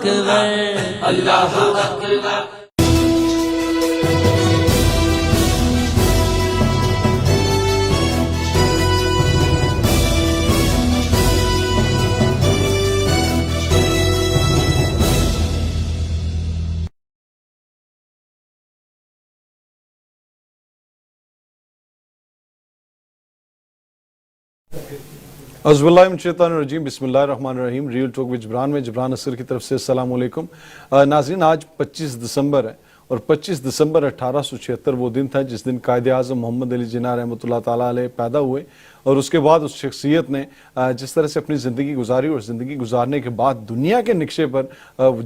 اکبر اللہ اکبر. اعوذ باللہ من الشیطان الرجیم. بسم اللہ الرحمن الرحیم. ریئل ٹاک وچ جبران میں جبران اصغر کی طرف سے السلام علیکم. ناظرین، آج 25 دسمبر ہے اور 25 دسمبر 1876 وہ دن تھا جس دن قائد اعظم محمد علی جناح رحمۃ اللہ تعالیٰ علیہ پیدا ہوئے. اور اس کے بعد اس شخصیت نے جس طرح سے اپنی زندگی گزاری اور زندگی گزارنے کے بعد دنیا کے نقشے پر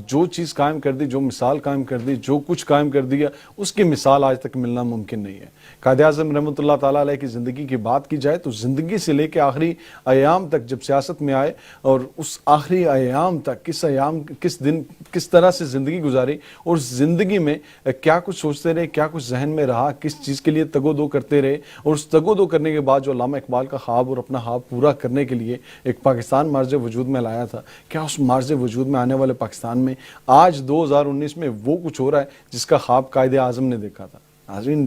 جو چیز قائم کر دی، جو مثال قائم کر دی، جو کچھ قائم کر دیا، اس کی مثال آج تک ملنا ممکن نہیں ہے. قائد اعظم رحمۃ اللہ تعالیٰ علیہ کی زندگی کی بات کی جائے تو زندگی سے لے کے آخری ایام تک جب سیاست میں آئے اور اس آخری ایام تک کس دن کس طرح سے زندگی گزاری اور زندگی میں کیا کچھ سوچتے رہے، کیا کچھ ذہن میں رہا، کس چیز کے لیے تگ و دو کرتے رہے. اور اس تگ و دو کرنے کے بعد جو علامہ اقبال کا خواب اور اپنا خواب پورا کرنے کے لیے ایک پاکستان مارج وجود میں لایا تھا، کیا اس مارج وجود میں آنے والے پاکستان میں آج 2019 میں وہ کچھ ہو رہا ہے جس کا خواب قائد اعظم نے دیکھا تھا؟ ناظرین،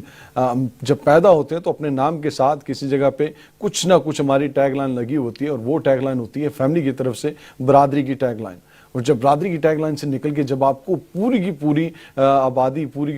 جب پیدا ہوتے ہیں تو اپنے نام کے ساتھ کسی جگہ پہ کچھ نہ کچھ ہماری ٹیگ لائن لگی ہوتی ہے، اور وہ ٹیگ لائن ہوتی ہے فیملی کی طرف سے برادری کی ٹیگ لائن. اور جب برادری کی ٹیگ لائن سے نکل کے جب آپ کو پوری کی پوری آبادی، پوری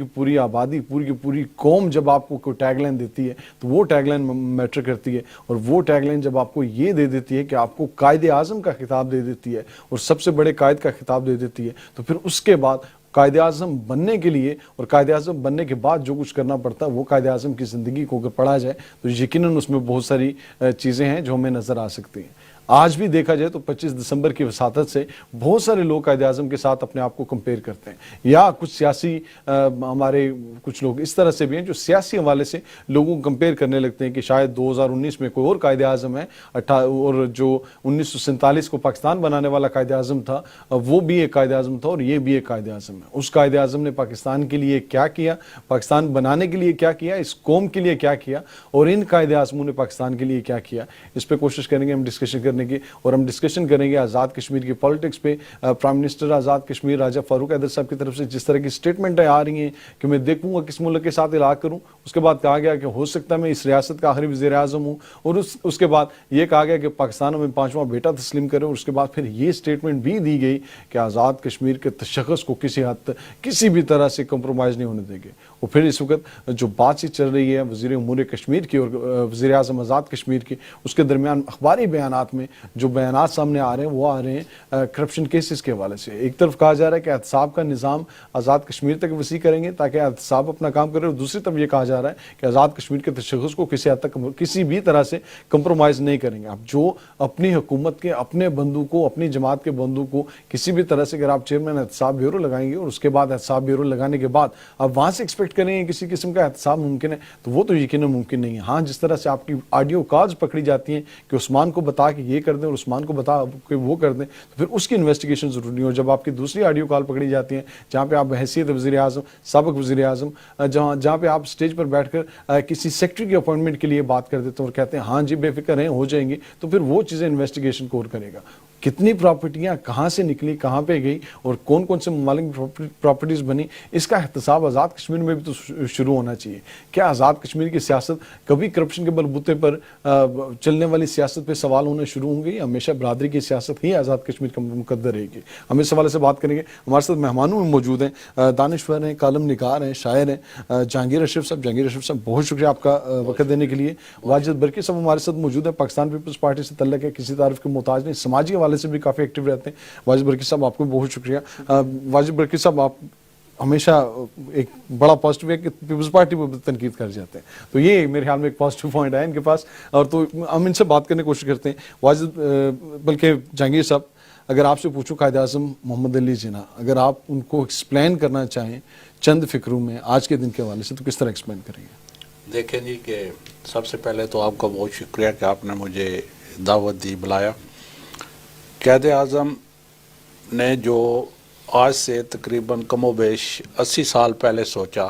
کی پوری قوم جب آپ کو کوئی ٹیگ لائن دیتی ہے تو وہ ٹیگ لائن میٹر کرتی ہے. اور وہ ٹیگ لائن جب آپ کو یہ دے دیتی ہے کہ آپ کو قائد اعظم کا خطاب دے دیتی ہے اور سب سے بڑے قائد کا خطاب دے دیتی ہے، تو پھر اس کے بعد قائد اعظم بننے کے لیے اور قائد اعظم بننے کے بعد جو کچھ کرنا پڑتا ہے وہ قائد اعظم کی زندگی کو اگر پڑھا جائے تو یقیناً اس میں بہت ساری چیزیں ہیں جو ہمیں نظر آ سکتی ہیں. آج بھی دیکھا جائے تو 25 دسمبر کی وساطت سے بہت سارے لوگ قائد اعظم کے ساتھ اپنے آپ کو کمپیئر کرتے ہیں، یا کچھ سیاسی ہمارے کچھ لوگ اس طرح سے بھی ہیں جو سیاسی حوالے سے لوگوں کو کمپیئر کرنے لگتے ہیں کہ شاید 2019 میں کوئی اور قائد اعظم ہے، اور جو 1947 کو پاکستان بنانے والا قائد اعظم تھا وہ بھی ایک قائد اعظم تھا اور یہ بھی ایک قائد اعظم ہے. اس قائد اعظم نے پاکستان کے لیے کیا کیا، پاکستان بنانے کے لیے کیا کیا، اس قوم کے لیے کیا کیا، اور ان قائد اعظموں نے پاکستان کے لیے کیا کیا، اس پہ کوشش کریں گے ہم ڈسکشن کرنے کی. اور ہم ڈسکشن کریں گے آزاد کشمیر کی پالیٹکس پہ. پرائم منسٹر آزاد کشمیر راجہ فاروق حیدر صاحب کی طرف سے جس طرح کی سٹیٹمنٹیں آ رہی ہیں کہ میں دیکھوں گا کس ملک کے ساتھ علاقہ کروں، اس کے بعد کہا گیا کہ ہو سکتا ہے میں اس ریاست کا آخری وزیر اعظم ہوں، اور اس کے بعد یہ کہا گیا کہ پاکستان میں 5واں بیٹا تسلیم کرے، اور اس کے بعد پھر یہ سٹیٹمنٹ بھی دی گئی کہ آزاد کشمیر کے تشخص کو کسی حد تک کسی بھی طرح سے کمپرومائز نہیں ہونے دیں گے. اور پھر اس وقت جو بات چیت چل رہی ہے وزیر امور کشمیر کی اور وزیر اعظم آزاد کشمیر کی، اس کے درمیان اخباری بیانات میں جو بیانات سامنے آ رہے ہیں وہ آ رہے ہیں کرپشن کیسز کے حوالے سے. ایک طرف کہا جا رہا ہے کہ احتساب کا نظام آزاد کشمیر تک وسیع کریں گے تاکہ احتساب اپنا کام کرے، اور دوسری طرف یہ کہا جا رہا ہے کہ آزاد کشمیر کے تشخص کو کسی حد تک کسی بھی طرح سے کمپرومائز نہیں کریں گے. اب جو اپنی حکومت کے اپنے بندوں کو، اپنی جماعت کے بندوں کو کسی بھی طرح سے اگر آپ چیئرمین احتساب بیورو لگائیں گے اور اس کے بعد احتساب بیورو لگانے کے بعد آپ وہاں سے ایکسپیکٹ کریں گے کسی قسم کا احتساب ممکن ہے، تو وہ تو یقیناً ممکن نہیں ہے. ہاں، جس طرح سے آپ کی آڈیو کالز پکڑی جاتی ہیں کہ عثمان کو بتا کہ یہ کر دیں اور عثمان کو بتا کہ وہ کر دیں، تو پھر اس کی انویسٹیگیشن ضروری ہے. اور جب آپ کی دوسری آڈیو کال پکڑی جاتی ہیں جہاں پہ آپ بحیثیت وزیر اعظم، سابق وزیر اعظم، جہاں پہ آپ سٹیج پر بیٹھ کر کسی سیکٹری کی اپوائنٹمنٹ کے لیے بات کر دیتے ہیں اور کہتے ہیں ہاں جی بے فکر ہیں ہو جائیں گے، تو پھر وہ چیزیں انویسٹیگیشن کور کرے گا. کتنی پراپرٹیاں کہاں سے نکلی، کہاں پہ گئی، اور کون کون سے ممالک میں پراپرٹیز بنی، اس کا احتساب آزاد کشمیر میں بھی تو شروع ہونا چاہیے. کیا آزاد کشمیر کی سیاست کبھی کرپشن کے بلبوتے پر چلنے والی سیاست پہ سوال ہونے شروع ہوں گے، ہمیشہ برادری کی سیاست ہی آزاد کشمیر کا مقدر رہے گی؟ ہم اس حوالے سے بات کریں گے. ہمارے ساتھ مہمانوں میں موجود ہیں، دانشور ہیں، کالم نگار ہیں، شاعر ہیں، جہانگیر اشرف صاحب. جہانگیر اشرف صاحب بہت شکریہ آپ کا وقت دینے کے لیے. واجد برقی صاحب ہمارے ساتھ موجود ہیں، پاکستان پیپلز پارٹی سے تعلق ہے، کسی تعریف کے محتاج نہیں، سماجی حوالے سے بھی کافی ایکٹیو رہتے ہیں. واجد برقی صاحب آپ کو بہت شکریہ. واجد برقی صاحب آپ ہمیشہ ایک بڑا پازیٹیو ہے کہ پیپلز پارٹی پر تنقید کر جاتے ہیں، تو یہ میرے خیال میں ایک پازیٹیو پوائنٹ ہے ان کے پاس، اور تو ہم ان سے بات کرنے کی کوشش کرتے ہیں. واجد بلکہ جہانگیر صاحب، اگر آپ سے پوچھوں قائد اعظم محمد علی جناح، اگر آپ ان کو ایکسپلین کرنا چاہیں چند فکروں میں آج کے دن کے حوالے سے، تو کس طرح ایکسپلین کریں گے؟ دیکھیں جی، کہ سب سے پہلے تو آپ کا بہت شکریہ کہ آپ نے مجھے دعوت دی، بلایا. قائد اعظم نے جو آج سے تقریباً کم و بیش 80 سال پہلے سوچا،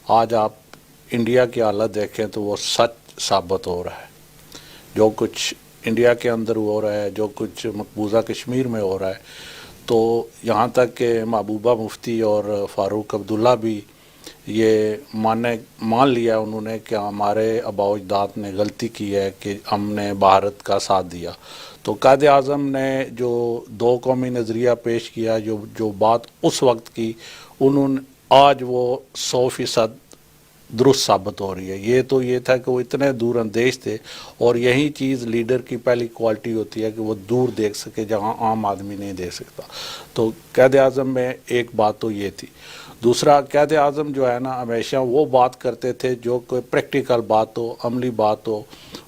آج آپ انڈیا کی حالت دیکھیں تو وہ سچ ثابت ہو رہا ہے. جو کچھ انڈیا کے اندر ہو رہا ہے، جو کچھ مقبوضہ کشمیر میں ہو رہا ہے، تو یہاں تک کہ محبوبہ مفتی اور فاروق عبداللہ بھی یہ مان لیا انہوں نے کہ ہمارے آباء و اجداد نے غلطی کی ہے کہ ہم نے بھارت کا ساتھ دیا. تو قائد اعظم نے جو دو قومی نظریہ پیش کیا، جو بات اس وقت کی، انہوں نے آج وہ 100% درست ثابت ہو رہی ہے. یہ تھا کہ وہ اتنے دور اندیش تھے، اور یہی چیز لیڈر کی پہلی کوالٹی ہوتی ہے کہ وہ دور دیکھ سکے جہاں عام آدمی نہیں دیکھ سکتا. تو قائد اعظم میں ایک بات تو یہ تھی. دوسرا، قائد اعظم جو ہے نا ہمیشہ وہ بات کرتے تھے جو کوئی پریکٹیکل بات ہو، عملی بات ہو.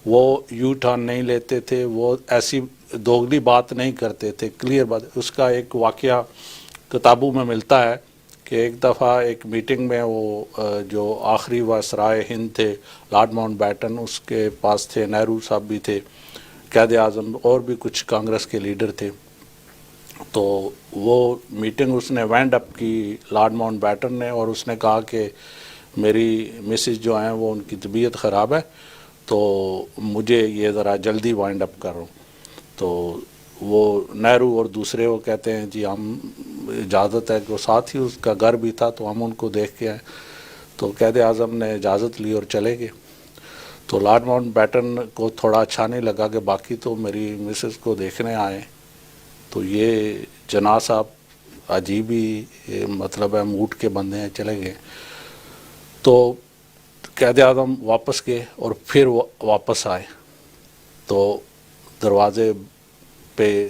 وہ یو ٹرن نہیں لیتے تھے، وہ ایسی دوگلی بات نہیں کرتے تھے، کلیئر بات. اس کا ایک واقعہ کتابوں میں ملتا ہے کہ ایک دفعہ ایک میٹنگ میں وہ جو آخری وائسرائے ہند تھے لارڈ ماؤنٹ بیٹن، اس کے پاس تھے، نہرو صاحب بھی تھے، قائد اعظم اور بھی کچھ کانگریس کے لیڈر تھے. تو وہ میٹنگ اس نے وینڈ اپ کی لارڈ ماؤنٹ بیٹن نے، اور اس نے کہا کہ میری مسز جو ہیں وہ ان کی طبیعت خراب ہے، تو مجھے یہ ذرا جلدی وائنڈ اپ کرو. تو وہ نہرو اور دوسرے وہ کہتے ہیں جی ہم اجازت ہے، کہ وہ ساتھ ہی اس کا گھر بھی تھا تو ہم ان کو دیکھ کے آئے. تو قائد اعظم نے اجازت لی اور چلے گئے. تو لارڈ ماؤنٹ بیٹن کو تھوڑا اچھا نہیں لگا کہ باقی تو میری مسز کو دیکھنے آئے، تو یہ جناح صاحب عجیب ہی مطلب ہے موڈ کے بندے ہیں، چلے گئے. تو قائد اعظم واپس گئے اور پھر واپس آئے. تو دروازے پہ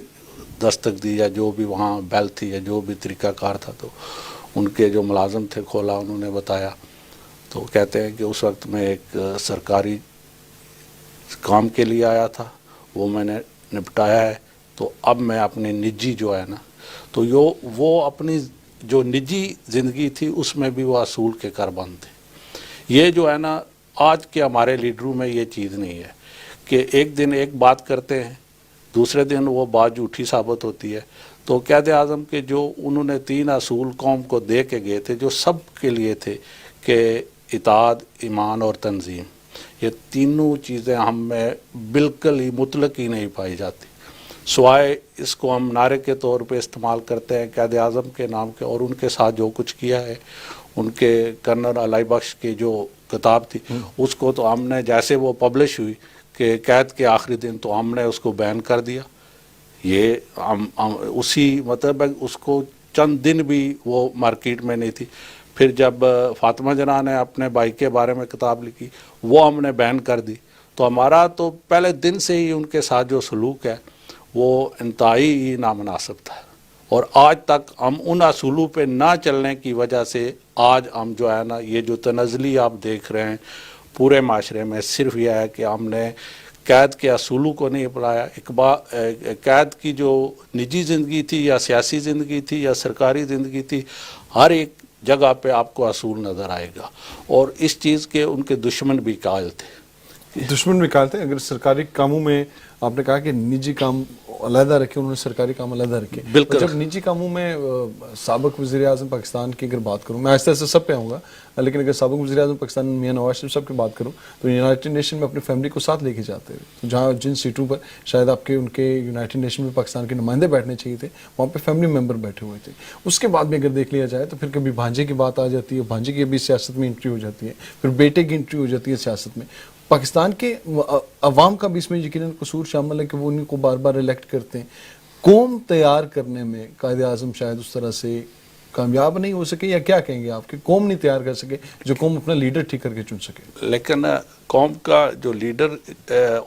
دستک دی، یا جو بھی وہاں بیل تھی، یا جو بھی طریقہ کار تھا، تو ان کے جو ملازم تھے کھولا، انہوں نے بتایا. تو کہتے ہیں کہ اس وقت میں ایک سرکاری کام کے لیے آیا تھا، وہ میں نے نپٹایا ہے، تو اب میں اپنی نجی جو ہے نا، تو وہ اپنی جو نجی زندگی تھی اس میں بھی وہ اصول کے کاربند تھے. یہ جو ہے نا آج کے ہمارے لیڈروں میں یہ چیز نہیں ہے کہ ایک دن ایک بات کرتے ہیں، دوسرے دن وہ بات جھوٹی ثابت ہوتی ہے. تو قائد اعظم کے جو انہوں نے 3 اصول قوم کو دے کے گئے تھے، جو سب کے لیے تھے، کہ اطاعت، ایمان اور تنظیم. یہ تینوں چیزیں ہم میں بالکل ہی مطلق ہی نہیں پائی جاتی، سوائے اس کو ہم نعرے کے طور پہ استعمال کرتے ہیں قائد اعظم کے نام کے. اور ان کے ساتھ جو کچھ کیا ہے، ان کے کرنل علی بخش کی جو کتاب تھی، اس کو تو ہم نے جیسے وہ پبلش ہوئی کہ قید کے آخری دن، تو ہم نے اس کو بین کر دیا. یہ ہم اسی مطلب اس کو چند دن بھی وہ مارکیٹ میں نہیں تھی. پھر جب فاطمہ جناح نے اپنے بھائی کے بارے میں کتاب لکھی، وہ ہم نے بین کر دی. تو ہمارا تو پہلے دن سے ہی ان کے ساتھ جو سلوک ہے وہ انتہائی ہی نامناسب تھا. اور آج تک ہم ان اصولوں پہ نہ چلنے کی وجہ سے آج ہم جو ہے نا یہ جو تنزلی آپ دیکھ رہے ہیں پورے معاشرے میں، صرف یہ ہے کہ ہم نے قید کے اصولوں کو نہیں اپنایا. قید کی جو نجی زندگی تھی، یا سیاسی زندگی تھی، یا سرکاری زندگی تھی، ہر ایک جگہ پہ آپ کو اصول نظر آئے گا. اور اس چیز کے ان کے دشمن بھی قائل تھے. دشمن بھی قائل تھے. اگر سرکاری کاموں میں آپ نے کہا کہ نجی کام علیحدہ رکھے، انہوں نے سرکاری کام علیحدہ رکھے. بالکل. جب نجی کاموں میں سابق وزیر اعظم پاکستان کی اگر بات کروں، میں آہستہ آہستہ سب پہ آؤں گا، لیکن اگر سابق وزیر اعظم پاکستان میاں نواز شریف صاحب کی بات کروں تو یونائٹڈ نیشن میں اپنی فیملی کو ساتھ لے کے جاتے ہیں. جہاں جن سیٹوں پر شاید آپ کے ان کے یونائٹڈ نیشن میں پاکستان کے نمائندے بیٹھنے چاہیے تھے، وہاں پہ فیملی ممبر بیٹھے ہوئے تھے. اس کے بعد بھی اگر دیکھ لیا جائے تو پھر کبھی بھانجے کی بات آ جاتی ہے، بھانجے کی بھی سیاست میں انٹری ہو جاتی ہے، پھر بیٹے کی انٹری ہو جاتی ہے سیاست میں. پاکستان کے عوام کا بھی اس میں یقیناً قصور شامل ہے کہ وہ ان کو بار بار الیکٹ کرتے ہیں. قوم تیار کرنے میں قائد اعظم شاید اس طرح سے کامیاب نہیں ہو سکے، یا کیا کہیں گے آپ کہ قوم نہیں تیار کر سکے جو قوم اپنا لیڈر ٹھیک کر کے چن سکے؟ لیکن قوم کا جو لیڈر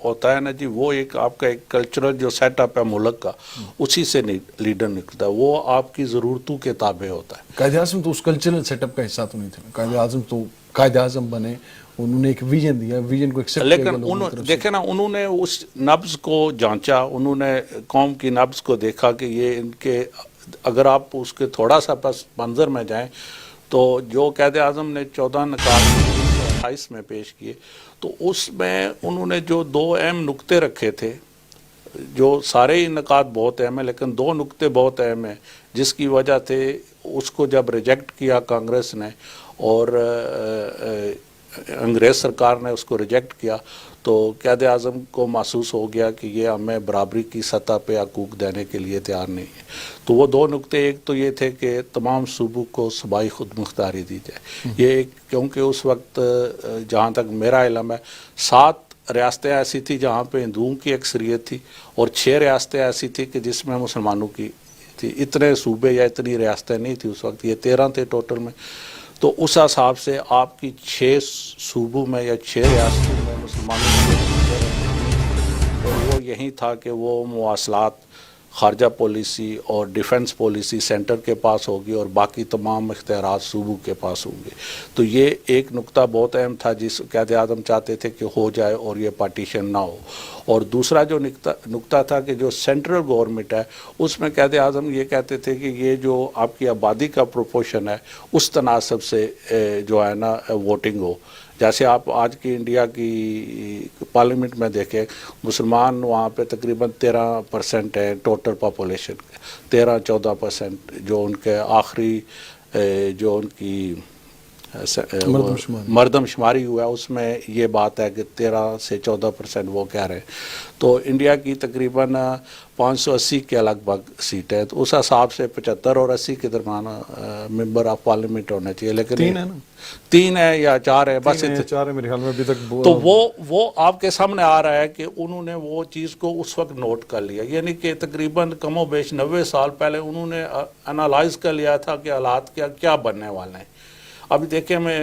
ہوتا ہے نا جی، وہ ایک آپ کا ایک کلچرل جو سیٹ اپ ہے ملک کا، اسی سے لیڈر نکلتا ہے. وہ آپ کی ضرورتوں کے تابع ہوتا ہے. قائد اعظم تو اس کلچرل سیٹ اپ کا حصہ تو نہیں تھے. قائد اعظم تو قائد اعظم بنے، انہوں نے ایک ویژن دیا، ویژن کو ایکسپٹ کیا. لیکن دیکھیں نا، انہوں نے اس نبض کو جانچا، انہوں نے قوم کی نبض کو دیکھا کہ یہ ان کے، اگر آپ اس کے تھوڑا سا پس منظر میں جائیں تو جو قائد اعظم نے 14 نکات 1928 میں پیش کیے، تو اس میں انہوں نے جو 2 اہم نکتے رکھے تھے، جو سارے ہی نکات بہت اہم ہیں لیکن 2 نکتے بہت اہم ہیں، جس کی وجہ سے اس کو جب ریجیکٹ کیا کانگریس نے اور انگریز سرکار نے اس کو ریجیکٹ کیا تو قائد اعظم کو محسوس ہو گیا کہ یہ ہمیں برابری کی سطح پہ حقوق دینے کے لیے تیار نہیں ہے. تو وہ دو نقطے، ایک تو یہ تھے کہ تمام صوبوں کو صوبائی خود مختاری دی جائے. یہ کیونکہ اس وقت جہاں تک میرا علم ہے 7 ریاستیں ایسی تھی جہاں پہ ہندوؤں کی اکثریت تھی اور 6 ریاستیں ایسی تھی کہ جس میں مسلمانوں کی تھی. اتنے صوبے یا اتنی ریاستیں نہیں تھی اس وقت، یہ 13 تھے ٹوٹل میں. تو اس حساب سے آپ کی 6 صوبوں میں یا 6 ریاستوں میں مسلمانوں کی، اور وہ یہی تھا کہ وہ مواصلات، خارجہ پالیسی اور ڈیفنس پالیسی سینٹر کے پاس ہوگی اور باقی تمام اختیارات صوبوں کے پاس ہوں گے. تو یہ ایک نقطہ بہت اہم تھا جس قائد اعظم چاہتے تھے کہ ہو جائے اور یہ پارٹیشن نہ ہو. اور دوسرا جو نقطہ تھا کہ جو سینٹرل گورنمنٹ ہے اس میں قائد اعظم یہ کہتے تھے کہ یہ جو آپ کی آبادی کا پروپورشن ہے اس تناسب سے جو ہے نا ووٹنگ ہو. جیسے آپ آج کی انڈیا کی پارلیمنٹ میں دیکھیں، مسلمان وہاں پہ تقریباً 13% ہے ٹوٹل پاپولیشن، 13-14% جو ان کے آخری جو ان کی مردم شماری ہوا ہے اس میں یہ بات ہے کہ 13 سے 14% وہ کہہ رہے ہیں. تو انڈیا کی تقریباً 580 کے لگ بھگ سیٹیں ہیں. تو اس حساب سے 75 اور 80 کے درمیان ممبر آف پارلیمنٹ ہونا چاہیے. لیکن 3 ہے نا، 3 ہے یا 4 ہے، بس 4 ہے میرے خیال میں ابھی تک. تو وہ آپ کے سامنے آ رہا ہے کہ انہوں نے وہ چیز کو اس وقت نوٹ کر لیا. یعنی کہ تقریباً کم و بیش 90 سال پہلے انہوں نے انالائز کر لیا تھا کہ حالات کیا بننے والے ہیں. ابھی دیکھیں میں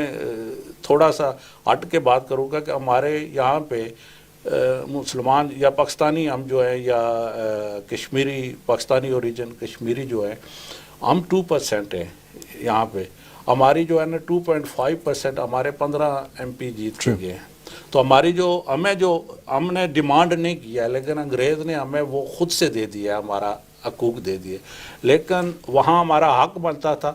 تھوڑا سا ہٹ کے بات کروں گا کہ ہمارے یہاں پہ مسلمان یا پاکستانی ہم جو ہیں یا کشمیری، پاکستانی اوریجن کشمیری جو ہے، ہم 2% ہیں یہاں پہ. ہماری جو ہے نا 2.5% ہمارے 15 MP جیت چکے ہیں. تو ہماری ہم نے ڈیمانڈ نہیں کیا لیکن انگریز نے ہمیں وہ خود سے دے دیا، ہمارا حقوق دے دیے. لیکن وہاں ہمارا حق بنتا تھا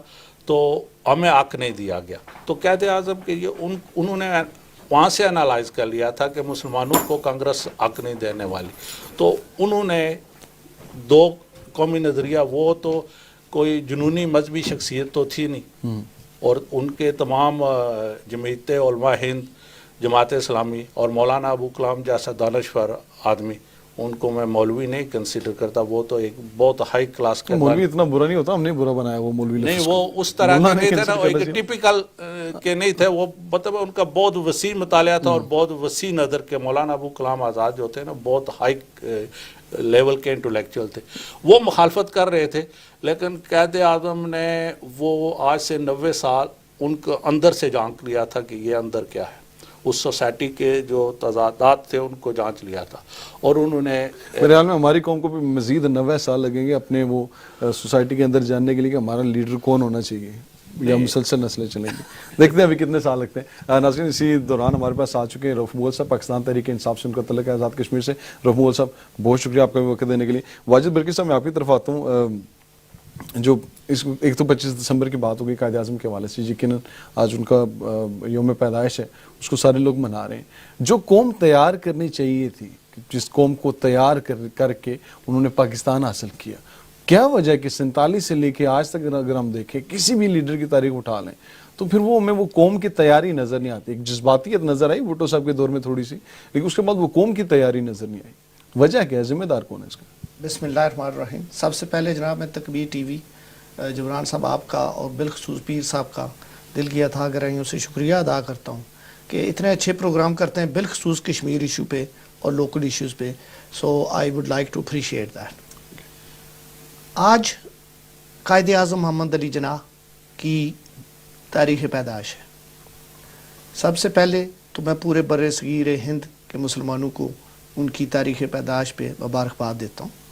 تو ہمیں حق نہیں دیا گیا. تو قائد اعظم کہ یہ انہوں نے وہاں سے انالائز کر لیا تھا کہ مسلمانوں کو کانگریس حق نہیں دینے والی. تو انہوں نے 2 قومی نظریہ، وہ تو کوئی جنونی مذہبی شخصیت تو تھی نہیں، اور ان کے تمام جمعیت علماء ہند، جماعت اسلامی اور مولانا ابو کلام جیسا دانشور آدمی، ان کو میں مولوی نہیں کنسیڈر کرتا. وہ تو ایک بہت ہائی کلاس کا مولوی اتنا برا نہیں ہوتا، ہم نے برا بنایا وہ مولوی نہیں، وہ اس طرح کے نہیں تھے نا، ایک ٹیپیکل کے نہیں تھے. وہ مطلب ان کا بہت وسیع مطالعہ تھا اور بہت وسیع نظر کے. مولانا ابو کلام آزاد جو تھے نا بہت ہائی لیول کے انٹلیکچوئل تھے. وہ مخالفت کر رہے تھے لیکن قائد اعظم نے وہ آج سے 90 سال ان کو اندر سے جھانک لیا تھا کہ یہ اندر کیا ہے. اس سوسائٹی کے جو تضادات تھے ان کو جانچ لیا تھا اور انہوں نے میرے خیال میں ہماری قوم کو بھی مزید 90 سال لگیں گے اپنے وہ سوسائٹی کے اندر جاننے کے لیے کہ ہمارا لیڈر کون ہونا چاہیے، یا مسلسل نسلیں چلیں گی. دیکھتے ہیں ابھی کتنے سال لگتے ہیں. ناظرین اسی دوران ہمارے پاس آ چکے ہیں رؤف مغل صاحب، پاکستان تحریک انصاف سے ان کا تعلق ہے، آزاد کشمیر سے. رؤف مغل صاحب بہت شکریہ آپ کا بھی وقت دینے کے لیے. واجد برکی صاحب میں آپ کی طرف آتا ہوں. جو ایک تو 25 دسمبر کی بات ہو گئی قائد اعظم کے حوالے سے، یقیناً آج ان کا یوم پیدائش ہے، اس کو سارے لوگ منا رہے ہیں. جو قوم تیار کرنی چاہیے تھی، جس قوم کو تیار کر کے انہوں نے پاکستان حاصل کیا، کیا وجہ ہے کہ 47 سے لے کے آج تک اگر ہم دیکھیں کسی بھی لیڈر کی تاریخ اٹھا لیں تو پھر وہ ہمیں وہ قوم کی تیاری نظر نہیں آتی. ایک جذباتیت نظر آئی بھٹو صاحب کے دور میں تھوڑی سی، لیکن اس کے بعد وہ قوم کی تیاری نظر نہیں آئی. وجہ کیا ہے؟ ذمہ دار کون ہے اس کا؟ بسم اللہ الرحمن الرحیم. سب سے پہلے جناب میں تکبیر ٹی وی، جبران صاحب آپ کا اور بالخصوص پیر صاحب کا دل کی اتھاہ گہرائیوں سے شکریہ ادا کرتا ہوں کہ اتنے اچھے پروگرام کرتے ہیں بالخصوص کشمیر ایشو پہ اور لوکل ایشوز پہ. So I would like to appreciate that. آج قائد اعظم محمد علی جناح کی تاریخ پیدائش ہے. سب سے پہلے تو میں پورے بر صغیر ہند کے مسلمانوں کو ان کی تاریخ پیدائش پہ مبارکباد دیتا ہوں.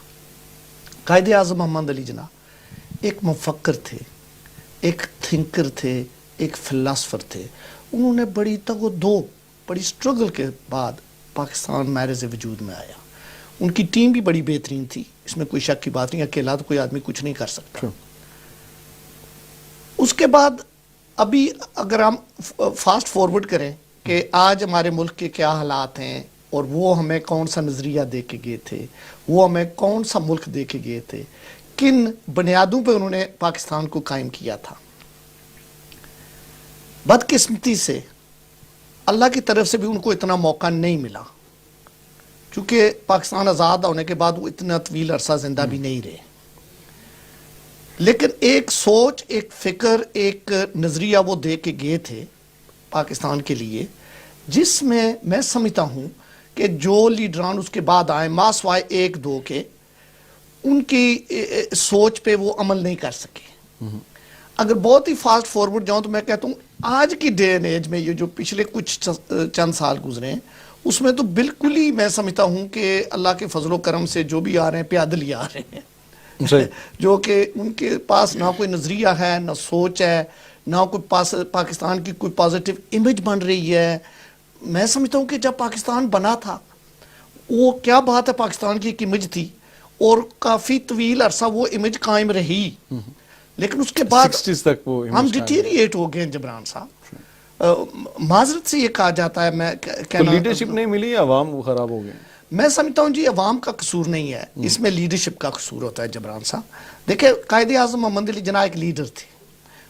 قائد اعظم محمد علی جناح ایک مفکر تھے، ایک تھنکر تھے، ایک فلاسفر تھے. انہوں نے بڑی تگ و دو، بڑی سٹرگل کے بعد پاکستان میرز وجود میں آیا. ان کی ٹیم بھی بڑی بہترین تھی، اس میں کوئی شک کی بات نہیں. اکیلا تو کوئی آدمی کچھ نہیں کر سکتا. اس کے بعد ابھی اگر ہم فاسٹ فارورڈ کریں کہ آج ہمارے ملک کے کیا حالات ہیں اور وہ ہمیں کون سا نظریہ دے کے گئے تھے، وہ ہمیں کون سا ملک دے کے گئے تھے، کن بنیادوں پہ انہوں نے پاکستان کو قائم کیا تھا. بدقسمتی سے اللہ کی طرف سے بھی ان کو اتنا موقع نہیں ملا، چونکہ پاکستان آزاد ہونے کے بعد وہ اتنا طویل عرصہ زندہ بھی نہیں رہے، لیکن ایک سوچ، ایک فکر، ایک نظریہ وہ دے کے گئے تھے پاکستان کے لیے، جس میں سمجھتا ہوں کہ جو لیڈران اس کے بعد آئے ماسوائے ایک دو کے، ان کی سوچ پہ وہ عمل نہیں کر سکے۔ اگر بہت ہی فاسٹ فارورڈ جاؤں تو میں کہتا ہوں آج کی ڈے اینڈ ایج میں یہ جو پچھلے کچھ چند سال گزرے ہیں اس میں تو بالکل ہی میں سمجھتا ہوں کہ اللہ کے فضل و کرم سے جو بھی آ رہے ہیں پیادل ہی آ رہے ہیں، جو کہ ان کے پاس نہ کوئی نظریہ ہے، نہ سوچ ہے، نہ کوئی پاکستان کی کوئی پازیٹیو امیج بن رہی ہے۔ میں سمجھتا ہوں کہ جب پاکستان بنا تھا وہ کیا بات ہے، پاکستان کی ایک امیج تھی اور کافی طویل عرصہ وہ امیج قائم رہی، لیکن اس کے بعد 60s تک وہ ہم ڈیٹیریٹ ہو گئے ہیں جبران صاحب۔ معذرت سے یہ کہا جاتا ہے، میں لیڈرشپ نہیں ملی، عوام خراب ہو گئے۔ میں سمجھتا ہوں جی عوام کا قصور نہیں ہے، اس میں لیڈرشپ کا قصور ہوتا ہے جبران صاحب۔ دیکھیں قائد اعظم محمد علی جناح ایک لیڈر تھے،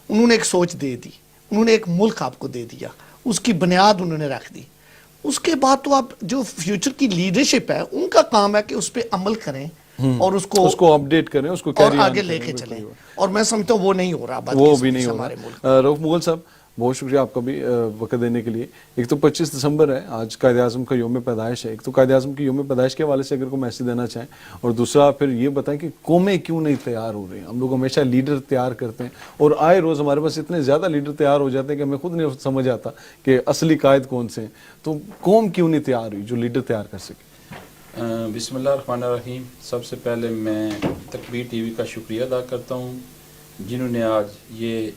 انہوں نے ایک سوچ دے دی، انہوں نے ایک ملک آپ کو دے دیا، اس کی بنیاد انہوں نے رکھ دی۔ اس کے بعد تو آپ جو فیوچر کی لیڈرشپ ہے ان کا کام ہے کہ اس پہ عمل کریں اور اس کو اپڈیٹ کریں، اس کو اور آگے لے کے چلیں، اور میں سمجھتا ہوں وہ نہیں ہو رہا، وہ بھی نہیں ہو رہا۔ رؤف مغل صاحب بہت شکریہ آپ کا بھی وقت دینے کے لیے۔ ایک تو 25 دسمبر ہے، آج قائد اعظم کا یوم پیدائش ہے، ایک تو قائد اعظم کی یوم پیدائش کے حوالے سے اگر کوئی میسیج دینا چاہیں، اور دوسرا پھر یہ بتائیں کہ قومیں کیوں نہیں تیار ہو رہی ہیں؟ ہم لوگ ہمیشہ لیڈر تیار کرتے ہیں اور آئے روز ہمارے پاس اتنے زیادہ لیڈر تیار ہو جاتے ہیں کہ ہمیں خود نہیں سمجھ آتا کہ اصلی قائد کون سے ہیں، تو قوم کیوں نہیں تیار ہوئی جو لیڈر تیار کر سکے؟ بسم اللہ الرحمن الرحیم۔ سب سے پہلے میں تکبیر ٹی وی کا شکریہ ادا کرتا ہوں جنہوں نے آج یہ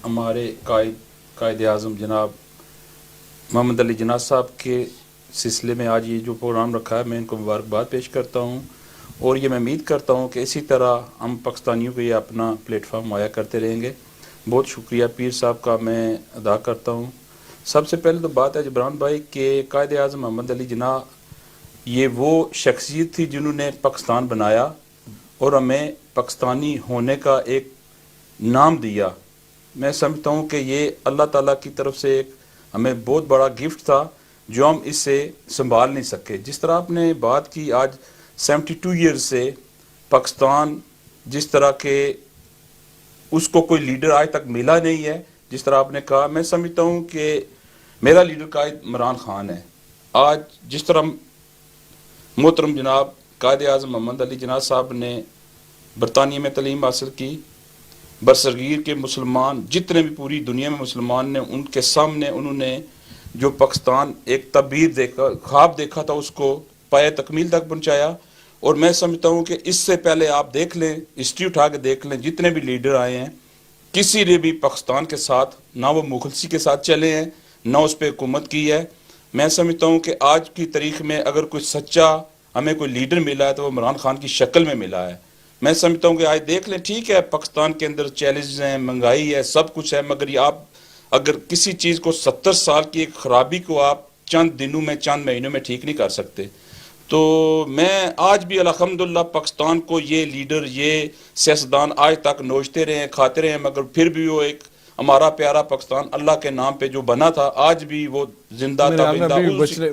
ہمارے قائد اعظم جناب محمد علی جناح صاحب کے سلسلے میں آج یہ جو پروگرام رکھا ہے، میں ان کو مبارکباد پیش کرتا ہوں، اور یہ میں امید کرتا ہوں کہ اسی طرح ہم پاکستانیوں کو یہ اپنا پلیٹ فارم مہیا کرتے رہیں گے۔ بہت شکریہ پیر صاحب کا میں ادا کرتا ہوں۔ سب سے پہلے تو بات ہے جبران بھائی کہ قائد اعظم محمد علی جناح یہ وہ شخصیت تھی جنہوں نے پاکستان بنایا اور ہمیں پاکستانی ہونے کا ایک نام دیا۔ میں سمجھتا ہوں کہ یہ اللہ تعالیٰ کی طرف سے ایک ہمیں بہت بڑا گفٹ تھا جو ہم اس سے سنبھال نہیں سکے۔ جس طرح آپ نے بات کی، آج 72 ایئرز سے پاکستان جس طرح کے اس کو کوئی لیڈر آج تک ملا نہیں ہے، جس طرح آپ نے کہا، میں سمجھتا ہوں کہ میرا لیڈر قائد عمران خان ہے۔ آج جس طرح محترم جناب قائد اعظم محمد علی جناح صاحب نے برطانیہ میں تعلیم حاصل کی، برصغیر کے مسلمان جتنے بھی پوری دنیا میں مسلمان نے ان کے سامنے انہوں نے جو پاکستان ایک تعبیر دیکھا، خواب دیکھا تھا، اس کو پائے تکمیل تک پہنچایا۔ اور میں سمجھتا ہوں کہ اس سے پہلے آپ دیکھ لیں، ہسٹری اٹھا کے دیکھ لیں، جتنے بھی لیڈر آئے ہیں کسی نے بھی پاکستان کے ساتھ نہ وہ مخلصی کے ساتھ چلے ہیں، نہ اس پہ حکومت کی ہے۔ میں سمجھتا ہوں کہ آج کی تاریخ میں اگر کوئی سچا ہمیں کوئی لیڈر ملا ہے تو وہ عمران خان کی شکل میں ملا ہے۔ میں سمجھتا ہوں کہ آج دیکھ لیں، ٹھیک ہے پاکستان کے اندر چیلنجز ہیں، مہنگائی ہے، سب کچھ ہے، مگر یہ آپ اگر کسی چیز کو 70 سال کی ایک خرابی کو آپ چند دنوں میں چند مہینوں میں ٹھیک نہیں کر سکتے۔ تو میں آج بھی الحمدللہ پاکستان کو یہ لیڈر، یہ سیاستدان آج تک نوچتے رہے ہیں، کھاتے رہے ہیں، مگر پھر بھی وہ ایک ہمارا پیارا پاکستان اللہ کے نام پہ جو بنا تھا آج بھی وہ زندہ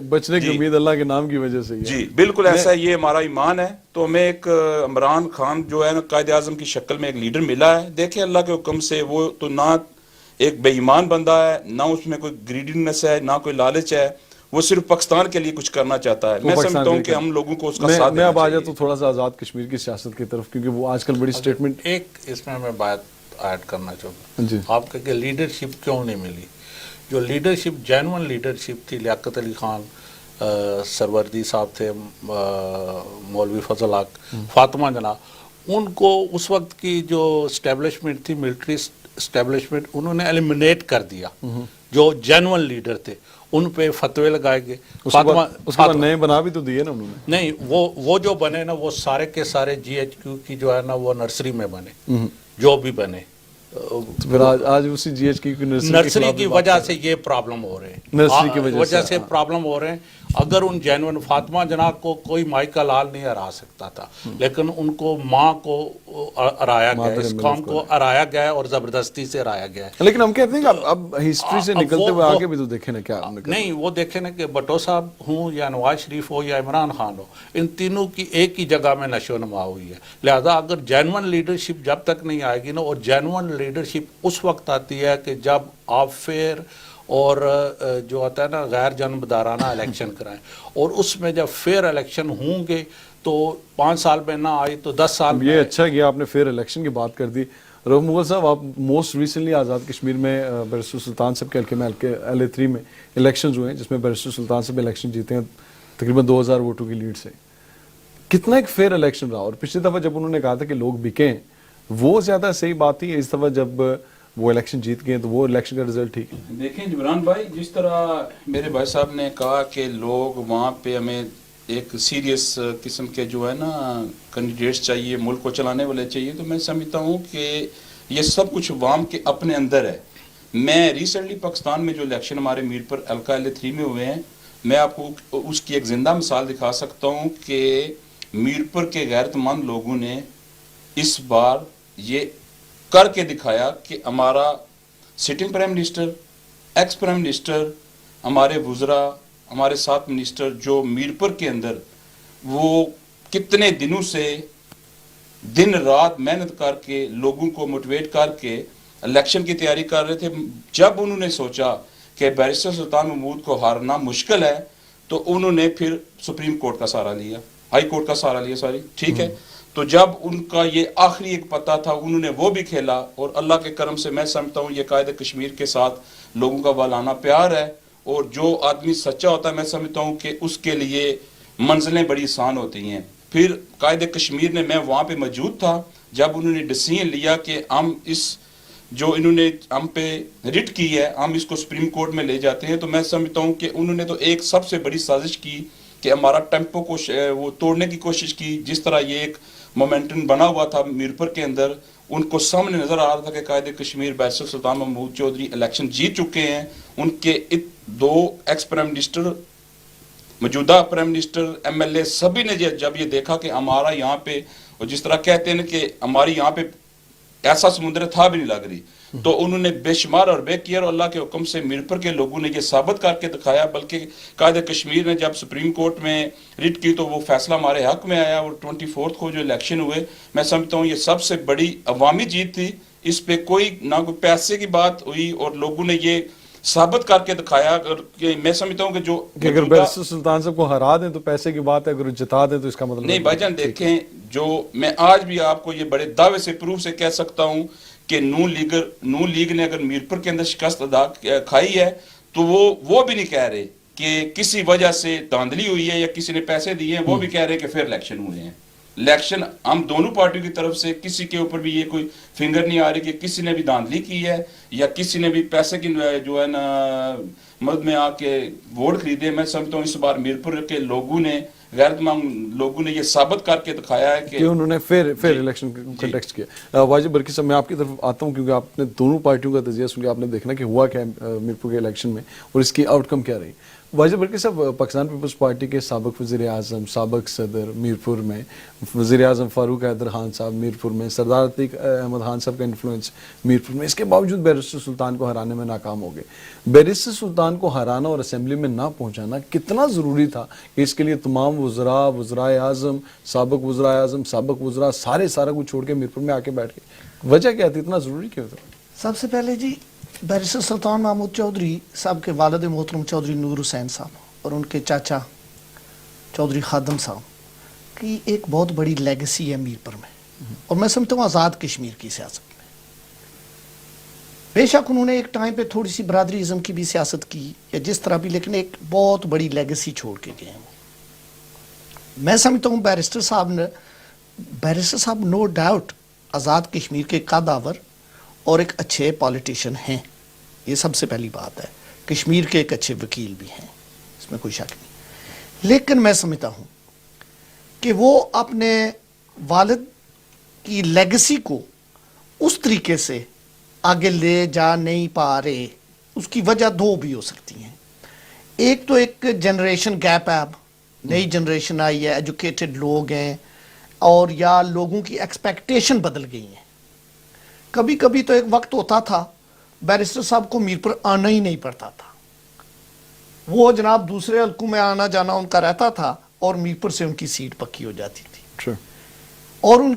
بچنے کی امید اللہ کے نام کی وجہ سے۔ جی بالکل ایسا ہے، یہ ہمارا ایمان ہے۔ تو ہمیں ایک عمران خان جو ہے نا قائد اعظم کی شکل میں ایک لیڈر ملا ہے۔ دیکھیں اللہ کے حکم سے وہ تو نہ ایک بے ایمان بندہ ہے، نہ اس میں کوئی گریڈینس ہے، نہ کوئی لالچ ہے، وہ صرف پاکستان کے لیے کچھ کرنا چاہتا ہے۔ میں سمجھتا ہوں کہ ہم لوگوں کو اس کا ساتھ دینا چاہیے۔ میں اب آ جاتا ہوں تھوڑا سا آزاد کشمیر کی سیاست کی طرف، کیونکہ وہ آج کل بڑی سٹیٹمنٹ ایک اس میں بات ایڈ کرنا چاہوں جی۔ گا، آپ کہ لیڈرشپ کیوں نہیں ملی؟ جو لیڈرشپ جینون لیڈرشپ تھی، لیاقت علی خان سروردی صاحب تھے، مولوی فضل حق، فاطمہ جناح، ان کو اس وقت کی جو اسٹیبلشمنٹ تھی، ملٹری اسٹیبلشمنٹ، انہوں نے ایلیمنیٹ کر دیا۔ جو جینون لیڈر تھے ان پہ فتوے لگائے گئے۔ اس کے بعد نئے بنا بھی تو دیے نا انہوں نے۔ نہیں، وہ جو بنے نا وہ سارے کے سارے جی ایچ کیو کی جو ہے نا وہ نرسری میں بنے، جو بھی بنے۔ پھر آج اسی جی ایچ کی نرسری کی وجہ سے یہ پرابلم ہو رہے ہیں، نرسری کی وجہ سے پرابلم ہو رہے ہیں۔ اگر ان جینون فاطمہ جناح کو کوئی مائیکل آل نہیں ہرا سکتا تھا، لیکن ان کو ماں کو ہرایا گیا، اس قوم کو ہرایا گیا اور زبردستی سے ہرایا گیا ہے۔ لیکن ہم کہتے ہیں کہ اب ہسٹری سے نکلتے ہوئے آگے بھی تو دیکھیں نا کیا نہیں، وہ دیکھیں نا کہ بھٹو صاحب ہوں یا نواز شریف ہو یا عمران خان ہو، ان تینوں کی ایک ہی جگہ میں نشو و نما ہوئی ہے۔ لہذا اگر جینون لیڈرشپ جب تک نہیں آئے گی نا، اور جینون لیڈرشپ اس وقت آتی ہے کہ جب آپ فیئر اور جو ہوتا ہے نا غیر جانبدارانہ الیکشن کرائیں، اور اس میں جب فیئر الیکشن ہوں گے تو 5 سال میں نہ آئی تو 10 سال میں۔ یہ اچھا کیا آپ نے فیئر الیکشن کی بات کر دی۔ رؤف مغل صاحب، آپ موسٹ ریسنٹلی آزاد کشمیر میں بیرسٹر سلطان صاحب کے حلقے میں LA3 میں الیکشنز ہوئے ہیں، جس میں بیرسٹر سلطان صاحب الیکشن جیتے ہیں تقریباً 2000 ووٹوں کی لیڈ سے۔ کتنا ایک فیئر الیکشن رہا؟ اور پچھلی دفعہ جب انہوں نے کہا تھا کہ لوگ بکیں، وہ زیادہ صحیح بات تھی، اس دفعہ جب وہ الیکشن جیت گئے تو وہ الیکشن کا رزلٹ ٹھیک ہے؟ دیکھیں جبران بھائی، جس طرح میرے بھائی صاحب نے کہا کہ لوگ وہاں پہ ہمیں ایک سیریس قسم کے جو ہے نا کینڈیڈیٹس چاہیے، ملک کو چلانے والے چاہیے، تو میں سمجھتا ہوں کہ یہ سب کچھ عوام کے اپنے اندر ہے۔ میں ریسنٹلی پاکستان میں جو الیکشن ہمارے میر پر حلقہ LA3 میں ہوئے ہیں، میں آپ کو اس کی ایک زندہ مثال دکھا سکتا ہوں کہ میرپور کے غیرت مند لوگوں نے اس بار یہ کر کے دکھایا کہ ہمارا sitting prime minister, ex prime minister, ہمارے وزراء، ہمارے 7 منسٹر جو میرپور کے اندر وہ کتنے دنوں سے دن رات محنت کر کے لوگوں کو موٹیویٹ کر کے الیکشن کی تیاری کر رہے تھے۔ جب انہوں نے سوچا کہ بیرسٹر سلطان محمود کو ہارنا مشکل ہے تو انہوں نے پھر سپریم کورٹ کا سہارا لیا، ہائی کورٹ کا سہارا لیا، ٹھیک ہے۔ تو جب ان کا یہ آخری ایک پتہ تھا انہوں نے وہ بھی کھیلا، اور اللہ کے کرم سے میں سمجھتا ہوں یہ قائد کشمیر کے ساتھ لوگوں کا والانہ پیار ہے، اور جو آدمی سچا ہوتا ہے میں سمجھتا ہوں کہ اس کے لیے منزلیں بڑی آسان ہوتی ہیں۔ پھر قائد کشمیر نے، میں وہاں پہ موجود تھا جب انہوں نے ڈیسیژن لیا کہ ہم اس جو انہوں نے ہم پہ رٹ کی ہے ہم اس کو سپریم کورٹ میں لے جاتے ہیں، تو میں سمجھتا ہوں کہ انہوں نے تو ایک سب سے بڑی سازش کی کہ ہمارا ٹیمپو کو وہ توڑنے کی کوشش کی۔ جس طرح یہ ایک مومنٹم بنا ہوا تھا میرپور کے اندر، ان کو سامنے نظر آ رہا تھا کہ قائد کشمیر بیرسٹر سلطان محمود چودھری الیکشن جیت چکے ہیں، ان کے 2 ایکس پرائم منسٹر، موجودہ پرائم منسٹر، MLA سبھی نے جب یہ دیکھا کہ ہمارا یہاں پہ، اور جس طرح کہتے ہیں کہ ہماری یہاں پہ ایسا سمندر تھا بھی نہیں لگ رہی، تو انہوں نے بے شمار اور بے کیئر اللہ کے حکم سے میرپور کے لوگوں نے یہ ثابت کر کے دکھایا۔ بلکہ قائد کشمیر نے جب سپریم کورٹ میں ریٹ کی تو وہ فیصلہ ہمارے حق میں آیا، اور 24 کو جو الیکشن ہوئے، میں سمجھتا ہوں یہ سب سے بڑی عوامی جیت تھی۔ اس پہ کوئی نہ کوئی پیسے کی بات ہوئی، اور لوگوں نے یہ ثابت کر کے دکھایا کہ میں سمجھتا ہوں کہ اگر بیرسٹر سلطان صاحب کو ہرا دیں تو پیسے کی بات ہے، اگر جتا دیں تو اس کا مطلب نہیں بھائی جان، دیکھیں جو میں آج بھی آپ کو یہ بڑے دعوے سے پروف سے کہہ سکتا ہوں کہ نون لیگ نے اگر میرپور کے اندر شکست کھائی ہے تو وہ بھی نہیں کہہ رہے کہ کسی وجہ سے دھاندلی ہوئی ہے یا کسی نے پیسے دیے ہیں، وہ بھی کہہ رہے کہ پھر الیکشن ہوئے ہیں۔ الیکشن ہم دونوں پارٹیوں کی طرف سے کسی کے اوپر بھی یہ کوئی فنگر نہیں آ رہی کہ کسی نے بھی دھاندلی کی ہے یا کسی نے بھی پیسے کی جو ہے نا مدد میں آ کے ووٹ خریدے۔ میں سمجھتا ہوں اس بار میرپور کے لوگوں نے، غیرت مند لوگوں نے یہ ثابت کر کے دکھایا ہے کہ انہوں نے فیئر الیکشن کنڈکٹ کیا۔ واجد برکی صاحب، میں آپ کی طرف آتا ہوں کیونکہ آپ نے دونوں پارٹیوں کا تجزیہ سن کے آپ نے دیکھنا کہ ہوا کیا میرپور کے الیکشن میں اور اس کی آؤٹ کم کیا رہی۔ واجد برکی صاحب، پاکستان پیپلز پارٹی کے سابق وزیر اعظم، سابق صدر میرپور میں، وزیر اعظم فاروق حیدر خان صاحب میرپور میں، سردار عتیق احمد خان صاحب کا انفلوئنس میرپور میں، اس کے باوجود بیرسٹر سلطان کو ہرانے میں ناکام ہو گئے۔ بیرسٹر سلطان کو ہرانا اور اسمبلی میں نہ پہنچانا کتنا ضروری تھا کہ اس کے لیے تمام وزرائے اعظم، سابق وزرائے اعظم، سابق وزراء سارا کچھ چھوڑ کے میرپور میں آ کے بیٹھ گئے؟ وجہ کیا تھی؟ اتنا ضروری کیوں تھا؟ سب سے پہلے جی بیرسٹر سلطان محمود چودھری صاحب کے والد محترم چودھری نور حسین صاحب اور ان کے چاچا چودھری خادم صاحب کی ایک بہت بڑی لیگسی ہے میرپور میں، اور میں سمجھتا ہوں آزاد کشمیر کی سیاست میں۔ بے شک انہوں نے ایک ٹائم پہ تھوڑی سی برادری ازم کی بھی سیاست کی یا جس طرح بھی، لیکن ایک بہت بڑی لیگسی چھوڑ کے گئے ہیں۔ میں سمجھتا ہوں بیرسٹر صاحب نو ڈاؤٹ آزاد کشمیر کے قدآور اور ایک اچھے پولیٹیشین ہیں، یہ سب سے پہلی بات ہے۔ کشمیر کے ایک اچھے وکیل بھی ہیں، اس میں کوئی شک نہیں۔ لیکن میں سمجھتا ہوں کہ وہ اپنے والد کی لیگسی کو اس طریقے سے آگے لے جا نہیں پا رہے۔ اس کی وجہ 2 بھی ہو سکتی ہیں۔ ایک تو ایک جنریشن گیپ ہے، اب نئی جنریشن آئی ہے، ایجوکیٹڈ لوگ ہیں، اور یا لوگوں کی ایکسپیکٹیشن بدل گئی ہیں. کبھی کبھی تو ایک وقت ہوتا تھا بیرسٹر صاحب کو میر پر آنا ہی نہیں پڑتا تھا، وہ جناب دوسرے حلقوں میں آنا جانا ان کا رہتا تھا اور میر پر سے ان کی سیٹ پکی ہو جاتی تھی. اور ان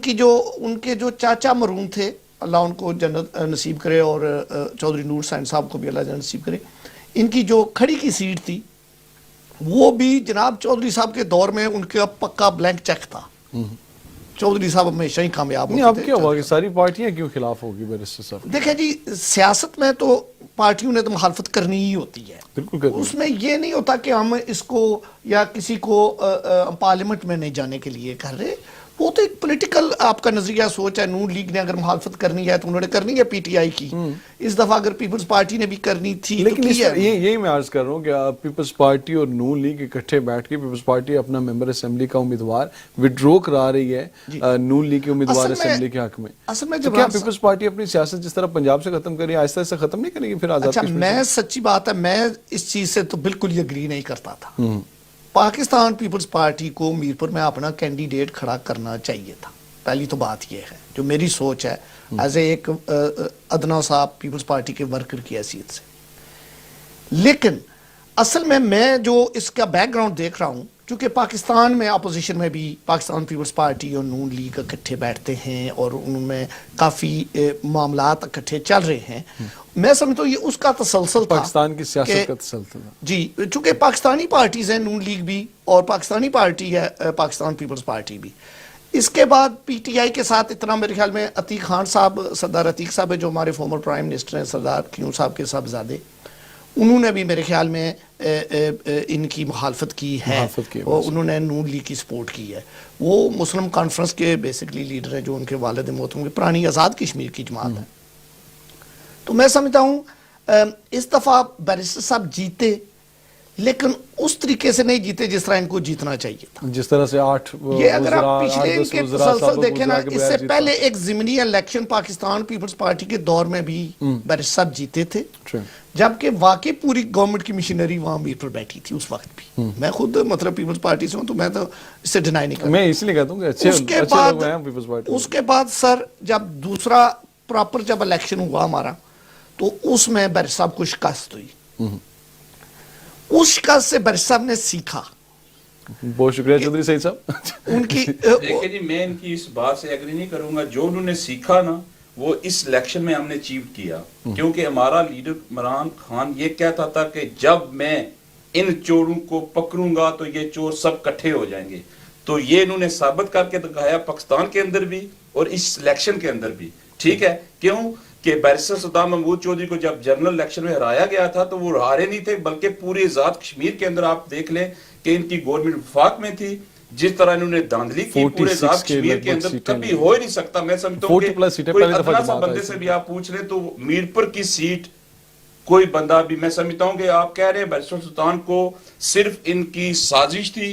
کے جو چاچا مرحوم تھے، اللہ ان کو جنت نصیب کرے، اور چودھری نور حسین صاحب کو بھی اللہ جنت نصیب کرے، ان کی جو کھڑی کی سیٹ تھی وہ بھی جناب چودھری صاحب کے دور میں ان کا پکا بلینک چیک تھا. چودھری صاحب ہمیشہ ہی کامیاب ہوتے اب تھے. کیا ہوا کہ ساری پارٹیاں کیوں خلاف ہوگی بیرسٹر صاحب؟ دیکھیں جی، سیاست میں تو پارٹیوں نے تو مخالفت کرنی ہی ہوتی ہے. بالکل اس میں یہ نہیں ہوتا کہ ہم اس کو یا کسی کو پارلیمنٹ میں نہیں جانے کے لیے کر رہے. وہ تو ایک پولیٹیکل آپ کا نظریہ سوچ ہے. نون لیگ نے اگر مخالفت کرنی ہے تو انہوں نے کرنی ہے پی ٹی آئی کی. اس دفعہ اگر پیپلز پارٹی نے بھی کرنی تھی لیکن تو کی ہے. یہی میں عرض کر رہا ہوں کہ پیپلز پارٹی اور نون لیگ اکٹھے بیٹھ کے پیپلز پارٹی اپنا ممبر اسمبلی کا امیدوار وڈرو کرا رہی ہے نون لیگ کے امیدوار اسمبلی کے حق میں. اصل میں تو کیا پیپلز پارٹی اپنی سیاست جس طرح پنجاب سے ختم کری آہستہ آہستہ ختم نہیں کرے گی پھر آزاد اچھا، کشمیر؟ میں سچی بات ہے، میں اس چیز سے تو بالکل ہی اگری نہیں کرتا تھا. پاکستان پیپلز پارٹی کو میرپور میں اپنا کینڈیڈیٹ کھڑا کرنا چاہیے تھا. پہلی تو بات یہ ہے جو میری سوچ ہے ایز اے ایک ادنا صاحب پیپلز پارٹی کے ورکر کی حیثیت سے. لیکن اصل میں جو اس کا بیک گراؤنڈ دیکھ رہا ہوں، چونکہ پاکستان میں اپوزیشن میں بھی پاکستان پیپلز پارٹی اور نون لیگ اکٹھے بیٹھتے ہیں اور ان میں کافی معاملات اکٹھے چل رہے ہیں. میں سمجھتا ہوں یہ اس کا تسلسل تھا، پاکستان کی سیاست کا تسلسل تھا. جی، چونکہ پاکستانی پارٹیز ہیں نون لیگ بھی اور پاکستانی پارٹی ہے پاکستان پیپلز پارٹی بھی. اس کے بعد پی ٹی آئی کے ساتھ اتنا میرے خیال میں عتیق خان صاحب، سردار عتیق صاحب جو ہمارے فارمر پرائم منسٹر ہیں، سردار کیوں صاحب کے صاحبزادے، انہوں نے بھی میرے خیال میں ان کی مخالفت کی ہے اور انہوں نے نون لیگ کی سپورٹ کی ہے. وہ مسلم کانفرنس کے بیسکلی لیڈر ہیں جو ان کے والد محترم کی پرانی آزاد کشمیر کی جماعت ہے. تو میں سمجھتا ہوں اس دفعہ بیرسٹر صاحب جیتے، لیکن اس طریقے سے نہیں جیتے جس طرح ان کو جیتنا چاہیے تھا. جس طرح سے 8 یہ اگر آپ پچھلے ان کے تسلسل دیکھیں نا، اس سے پہلے ایک ضمنی الیکشن پاکستان پیپلز پارٹی کے دور میں بھی بیرسٹر صاحب جیتے تھے، جبکہ واقعی پوری گورنمنٹ کی مشینری وہاں میر پر بیٹھی تھی اس وقت بھی. میں خود مطلب پیپلز پارٹی سے ہوں تو میں تو اس سے ڈینائی نہیں کرتا. میں اسی لیے کہتا ہوں کہ اچھے لوگ ہیں پیپلز پارٹی. اس کے بعد سر جب دوسرا پراپر جب الیکشن ہوا ہمارا تو اس میں بیرسٹر صاحب کو شکست ہوئی. اس شکست سے بیرسٹر صاحب نے سیکھا. بہت شکریہ چودھری سعید صاحب. ان کی دیکھیں جی، میں ان کی اس بات سے ایگری نہیں کروں گا. جو انہوں نے سیکھا نا وہ اس الیکشن میں ہم نے اچیو کیا، کیونکہ ہمارا لیڈر عمران خان یہ کہتا تھا کہ جب میں ان چوروں کو پکڑوں گا تو یہ چور سب کٹھے ہو جائیں گے. تو یہ انہوں نے ثابت کر کے دکھایا پاکستان کے اندر بھی اور اس الیکشن کے اندر بھی. ٹھیک ہے، کیوں کہ بیرسٹر سلطان محمود چودھری کو جب جنرل الیکشن میں ہرایا گیا تھا تو وہ ہارے نہیں تھے، بلکہ پورے آزاد کشمیر کے اندر آپ دیکھ لیں کہ ان کی گورنمنٹ وفاق میں تھی. جس طرح انہوں نے دھاندلی کی پورے آزاد کشمیر کے اندر کبھی ہو ہی نہیں سکتا. میں سمجھتا ہوں کہ کوئی ادنا سا بندے سے بھی آپ پوچھ لیں تو میرپور کی سیٹ کوئی بندہ بھی، میں سمجھتا ہوں کہ آپ کہہ رہے ہیں بیرسٹر سلطان کو صرف ان کی سازش تھی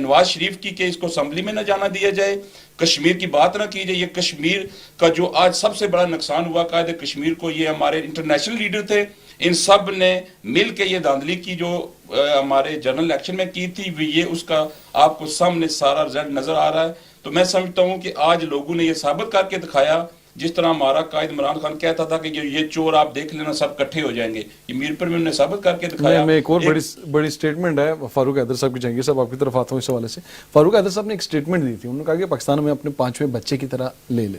نواز شریف کی کہ اس کو اسمبلی میں نہ جانا دیا جائے، کشمیر کی بات نہ کی جائے. یہ کشمیر کا جو آج سب سے بڑا نقصان ہوا قائد کشمیر کو، یہ ہمارے انٹرنیشنل لیڈر تھے، ان سب نے مل کے یہ دھاندلی کی جو ہمارے جنرل الیکشن میں کی تھی. یہ اس کا آپ کو سامنے سارا رزلٹ نظر آ رہا ہے. تو میں سمجھتا ہوں کہ آج لوگوں نے یہ ثابت کر کے دکھایا، جس طرح ہمارا قائد عمران خان کہتا تھا کہ یہ چور آپ دیکھ لینا سب کٹھے ہو جائیں گے، یہ میرپور میں انہوں نے ثابت کر کے دکھایا. میں ایک اور بڑی سٹیٹمنٹ ہے فاروق حیدر صاحب کی. جہانگیر صاحب آپ کی طرف آتا ہوں اس حوالے سے. فاروق حیدر صاحب نے ایک سٹیٹمنٹ دی تھی، انہوں نے کہا کہ پاکستان میں اپنے 5ویں بچے کی طرح لے لے.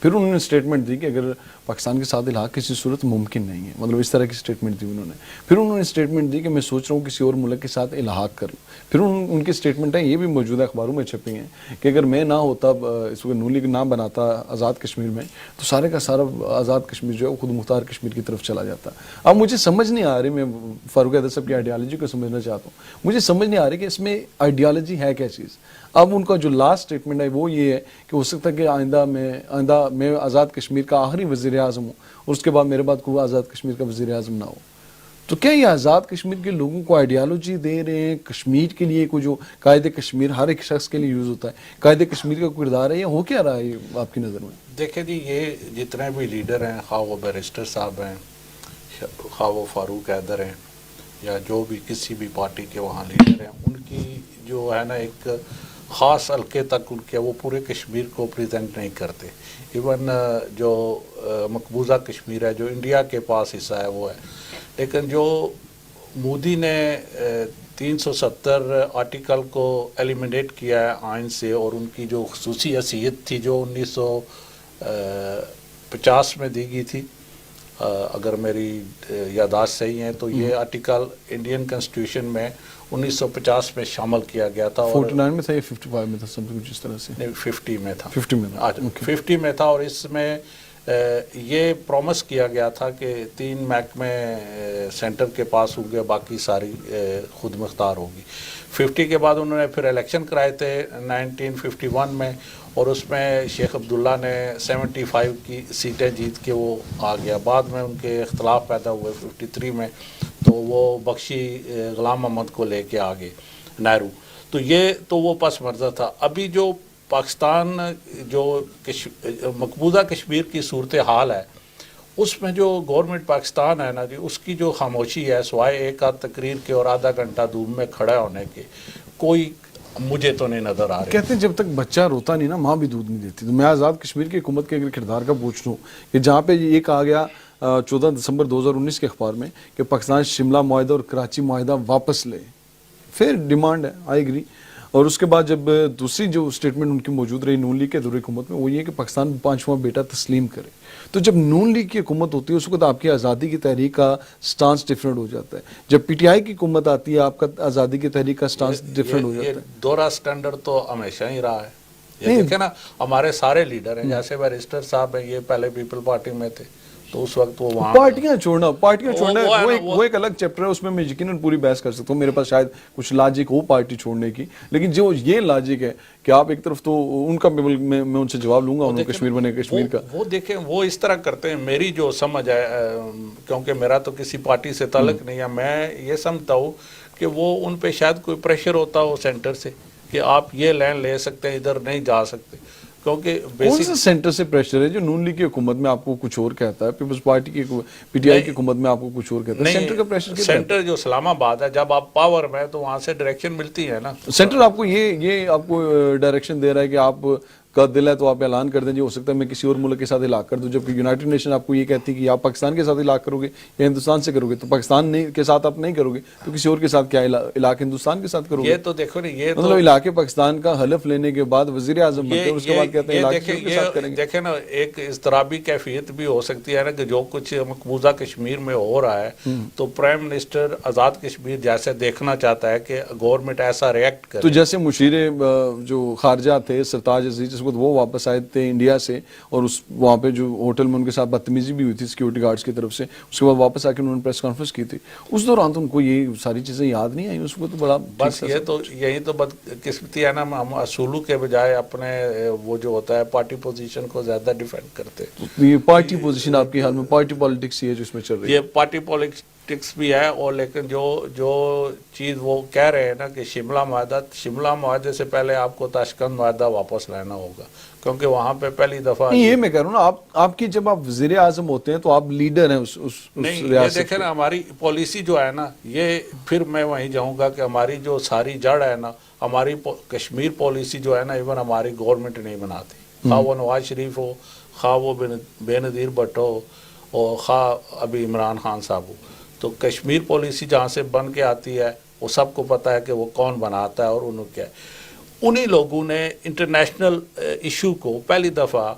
پھر انہوں نے سٹیٹمنٹ دی کہ اگر پاکستان کے ساتھ الحاق کسی صورت ممکن نہیں ہے، مطلب اس طرح کی سٹیٹمنٹ دی انہوں نے. پھر انہوں نے سٹیٹمنٹ دی کہ میں سوچ رہا ہوں کسی اور ملک کے ساتھ الحاق کر لوں. پھر ان کی سٹیٹمنٹیں یہ بھی موجودہ اخباروں میں چھپی ہیں کہ اگر میں نہ ہوتا، اس کو نون لیگ نہ بناتا آزاد کشمیر میں، تو سارے کا سارا آزاد کشمیر جو ہے وہ خود مختار کشمیر کی طرف چلا جاتا. اب مجھے سمجھ نہیں آ رہی، میں فاروق حیدر صاحب کی آئیڈیالوجی کو سمجھنا چاہتا ہوں. مجھے سمجھ نہیں آ رہی کہ اس میں آئیڈیالوجی ہے کیا چیز. اب ان کا جو لاسٹ سٹیٹمنٹ ہے وہ یہ ہے کہ ہو سکتا ہے کہ آئندہ میں آزاد کشمیر کا آخری وزیر اعظم ہوں اور اس کے بعد میرے بعد کوئی آزاد کشمیر کا وزیر اعظم نہ ہو. تو کیا یہ آزاد کشمیر کے لوگوں کو آئیڈیالوجی دے رہے ہیں کشمیر کے لیے؟ کوئی جو قائد کشمیر ہر ایک شخص کے لیے یوز ہوتا ہے، قائد کشمیر کا کردار ہے، یہ ہو کیا رہا ہے آپ کی نظر میں؟ دیکھیں جی، یہ جتنے بھی لیڈر ہیں، خواہ وہ بیرسٹر صاحب ہیں، خواہ وہ فاروق حیدر ہیں، یا جو بھی کسی بھی پارٹی کے وہاں لیڈر ہیں ان کی جو ہے نا ایک خاص حلقے تک ان کے وہ پورے کشمیر کو پریزنٹ نہیں کرتے. ایون جو مقبوضہ کشمیر ہے جو انڈیا کے پاس حصہ ہے وہ ہے. لیکن جو مودی نے 370 آرٹیکل کو ایلیمنیٹ کیا ہے آئین سے, اور ان کی جو خصوصی حیثیت تھی جو 1950 میں دی گئی تھی, اگر میری یادداشت صحیح ہیں تو یہ آرٹیکل انڈین کنسٹیٹیوشن میں 1950 میں شامل کیا گیا تھا. 49 میں تھا یا 55 میں تھا, سمجھ کچھ اس طرح سے. 50 میں تھا. 50 میں تھا. 50 میں تھا, اور اس میں یہ پرومس کیا گیا تھا کہ 3 محکمے سینٹر کے پاس ہوں گے, باقی ساری خود مختار ہوگی. 50 کے بعد انہوں نے پھر الیکشن کرائے تھے 1951 میں, اور اس میں شیخ عبداللہ نے 75 کی سیٹیں جیت کے وہ آ گیا. بعد میں ان کے اختلاف پیدا ہوئے 53 میں, تو وہ بخشی غلام محمد کو لے کے آ گئے نہرو. تو یہ تو وہ پس منظر تھا. ابھی جو پاکستان جو مقبوضہ کشمیر کی صورتحال ہے اس میں جو گورنمنٹ پاکستان ہے نا جی, اس کی جو خاموشی ہے سوائے ایک آدھ تقریر کے اور آدھا گھنٹہ دھوپ میں کھڑا ہونے کے, کوئی مجھے تو نہیں نظر آ رہا. کہتے ہیں جب تک بچہ روتا نہیں نا ماں بھی دودھ نہیں دیتی. تو میں آزاد کشمیر کی حکومت کے اگر کردار کا پوچھ لوں کہ جہاں پہ یہ کہا گیا 14 دسمبر 2019 کے اخبار میں کہ پاکستان شملہ معاہدہ اور کراچی معاہدہ واپس لے, پھر ڈیمانڈ ہے, آئی ایگری. اور اس کے بعد جب دوسری جو اسٹیٹمنٹ ان کی موجود رہی نون لیگ کے دور حکومت میں, وہ یہ کہ پاکستان 5واں بیٹا تسلیم کرے. تو جب نون لیگ کی حکومت ہوتی ہے اس وقت آپ کی آزادی کی تحریک کا سٹانس ڈیفرنٹ ہو جاتا ہے. جب پی ٹی آئی کی حکومت آتی ہے آپ کا آزادی کی تحریک کا سٹانس ڈیفرنٹ ہو جاتا ہے. دوہرا سٹینڈرڈ تو ہمیشہ ہی رہا ہے. یہ دیکھیں نا ہمارے سارے لیڈر ہیں, جیسے بیرسٹر صاحب ہیں, یہ پہلے پیپل پارٹی میں تھے, تو اس وقت وہ وہاں پارٹیاں چھوڑنا وہ ایک الگ چیپٹر ہے, اس میں یقیناً پوری بحث کر سکتا ہوں. میرے پاس شاید کچھ لاجک ہو پارٹی چھوڑنے کی, لیکن جو یہ لاجک ہے کہ آپ ایک طرف تو ان کا میں ان سے جواب لوں گا, انہوں کشمیر بنے کشمیر کا. وہ دیکھیں وہ اس طرح کرتے ہیں. میری جو سمجھ ہے, کیونکہ میرا تو کسی پارٹی سے تعلق نہیں ہے, میں یہ سمجھتا ہوں کہ وہ ان پہ شاید کوئی پریشر ہوتا ہو سینٹر سے کہ آپ یہ لین لے سکتے ہیں, ادھر نہیں جا سکتے. کیونکہ کون سا سینٹر سے پریشر ہے جو نون لیگ کی حکومت میں آپ کو کچھ اور کہتا ہے, پیپلز پارٹی کی پی ٹی آئی کی حکومت میں آپ کو کچھ اور کہتا ہے؟ سینٹر کا پریشر کیا ہے؟ سینٹر جو اسلام آباد ہے, جب آپ پاور میں تو وہاں سے ڈائریکشن ملتی ہے نا. سینٹر آپ کو یہ آپ کو ڈائریکشن دے رہا ہے کہ آپ کا دل ہے تو آپ اعلان کر دیں جی, ہو سکتا ہے میں کسی اور ملک کے ساتھ ہلاک کر دوں, جبکہ یونائٹڈ نیشن آپ کو یہ کہتی ہے کہ آپ پاکستان کے ساتھ ہلاک کرو گے یا ہندوستان سے کرو گے. تو پاکستان کے ساتھ آپ نہیں کرو گے تو کسی اور کے ساتھ کیا علاقے ہندوستان کے ساتھ کرو گے؟ یہ تو دیکھو نا, یہ مطلب علاقے پاکستان کا حلف لینے کے بعد وزیر اعظم بنتے ہیں, اس کے بعد کہتے ہیں علاقے کے ساتھ کریں گے. دیکھیں نا ایک اضطرابی کیفیت بھی ہو سکتی ہے نا کہ جو کچھ مقبوضہ کشمیر میں ہو رہا ہے تو پرائم منسٹر آزاد کشمیر جیسے دیکھنا چاہتا ہے کہ گورنمنٹ ایسا ریئیکٹ کرے. تو جیسے مشیر جو خارجہ تھے سرتاج عزیز, اس وقت وہ واپس آئے تھے انڈیا سے, اور وہاں پہ جو ہوٹل میں ان کے ساتھ بدتمیزی بھی ہوئی تھی سیکورٹی گارڈز کی طرف سے, اس کے بعد واپس آ کے انہوں نے پریس کانفرنس کی تھی. اس دوران تو ان کو یہ ساری چیزیں یاد نہیں آئیں, اس وقت تو بڑا بس یہ تو یہی تو بدقسمتی ہے نا, ہم اصولوں کے بجائے اپنے وہ جو ہوتا ہے پارٹی پوزیشن کو زیادہ ڈیفینڈ کرتے. یہ پارٹی پوزیشن آپ کے حال میں پارٹی پالیٹکس یہ ہے جو اس میں چل رہی ہے. یہ پارٹی پالیٹکس بھی ہے, اور لیکن جو چیز وہ کہہ رہے ہیں نا کہ شملہ معاہدے سے پہلے آپ کو تاشکند معاہدہ واپس لینا ہوگا, کیونکہ وہاں پہ پہلی دفعہ یہ میں کہہ رہا ہوں نا, آپ کی جب آپ وزیر اعظم ہوتے ہیں تو آپ لیڈر ہیں اس نہیں. یہ ریاست. دیکھیں نا ہماری پالیسی جو ہے نا, یہ پھر میں وہیں جاؤں گا کہ ہماری جو ساری جڑ ہے نا, ہماری کشمیر پالیسی جو ہے نا, ایون ہماری گورنمنٹ نہیں بناتی, خواہ وہ نواز شریف ہو, خواہ وہ بے نظیر بھٹو ہو, اور خواہ ابھی عمران خان صاحب ہو. تو کشمیر پالیسی جہاں سے بن کے آتی ہے وہ سب کو پتہ ہے کہ وہ کون بناتا ہے اور انہوں کیا ہے. انہی لوگوں نے انٹرنیشنل ایشو کو پہلی دفعہ,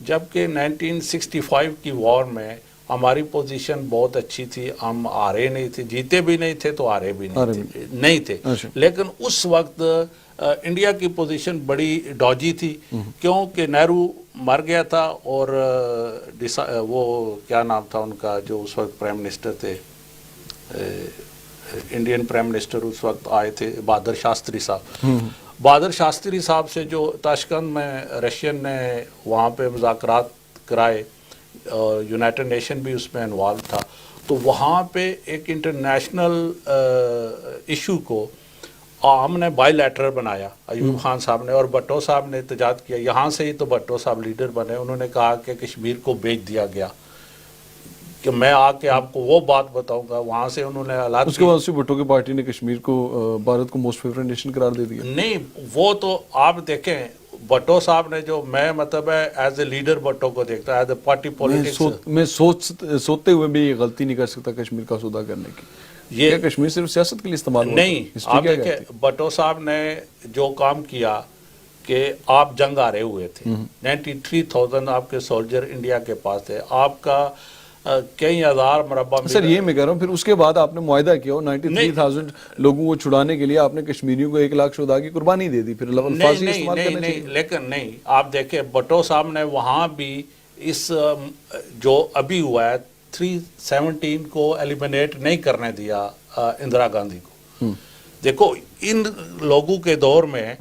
جبکہ 1965 کی وار میں ہماری پوزیشن بہت اچھی تھی, ہم ہارے نہیں تھے, جیتے بھی نہیں تھے تو ہارے بھی نہیں تھے, لیکن اس وقت انڈیا کی پوزیشن بڑی ڈاجی تھی, کیونکہ نہرو مر گیا تھا, اور وہ کیا نام تھا ان کا جو اس وقت پرائم منسٹر تھے, انڈین پرائم منسٹر اس وقت آئے تھے, بہادر شاستری صاحب. بہادر شاستری صاحب سے جو تاشکند میں رشین نے وہاں پہ مذاکرات کرائے, یونائٹڈ نیشن بھی اس میں انوالو تھا, تو وہاں پہ ایک انٹرنیشنل ایشو کو ہم نے بائی لیٹرل بنایا. ایوب خان صاحب نے اور بھٹو صاحب نے احتجاج کیا, یہاں سے ہی تو بھٹو صاحب لیڈر بنے. انہوں نے کہا کہ کشمیر کو بیچ دیا گیا, کہ میں آ کے آپ کو وہ بات بتاؤں گا. وہاں سے انہوں نے حالات اس کے بعد بھٹو کی پارٹی نے کشمیر کو بھارت کو موسٹ فیورٹ نیشن قرار دے دیا. نہیں, وہ تو آپ دیکھیں بھٹو صاحب نے جو, میں مطلب ہے ایز اے لیڈر بھٹو کو دیکھتا, ایز اے پارٹی پولیٹکس. میں سوتے ہوئے بھی یہ غلطی نہیں کر سکتا کشمیر کا سودا کرنے کی. یہ کشمیر صرف سیاست کے لیے استعمال ہوتا ہے؟ نہیں, آپ دیکھیں بھٹو صاحب نے جو کام کیا کہ آپ جنگ آ رہے ہوئے تھے, 93,000 آپ کے سولجر انڈیا کے پاس تھے, آپ کا کئی ہزار مربع میل. سر یہ میں کہہ رہا ہوں پھر اس کے بعد آپ نے معاہدہ کیا 93,000 لوگوں کو چھڑانے کے لیے آپ نے کشمیریوں کو 1 لاکھ شہداء کی قربانی دے دی. پھر الفاظی استعمال کرنا چاہیے. لیکن نہیں, آپ دیکھیں بھٹو صاحب نے وہاں بھی اس جو ابھی ہوا ہے 317 کو ایلیمنیٹ نہیں کرنے دیا اندرا گاندھی کو. دیکھو ان لوگوں کے دور میں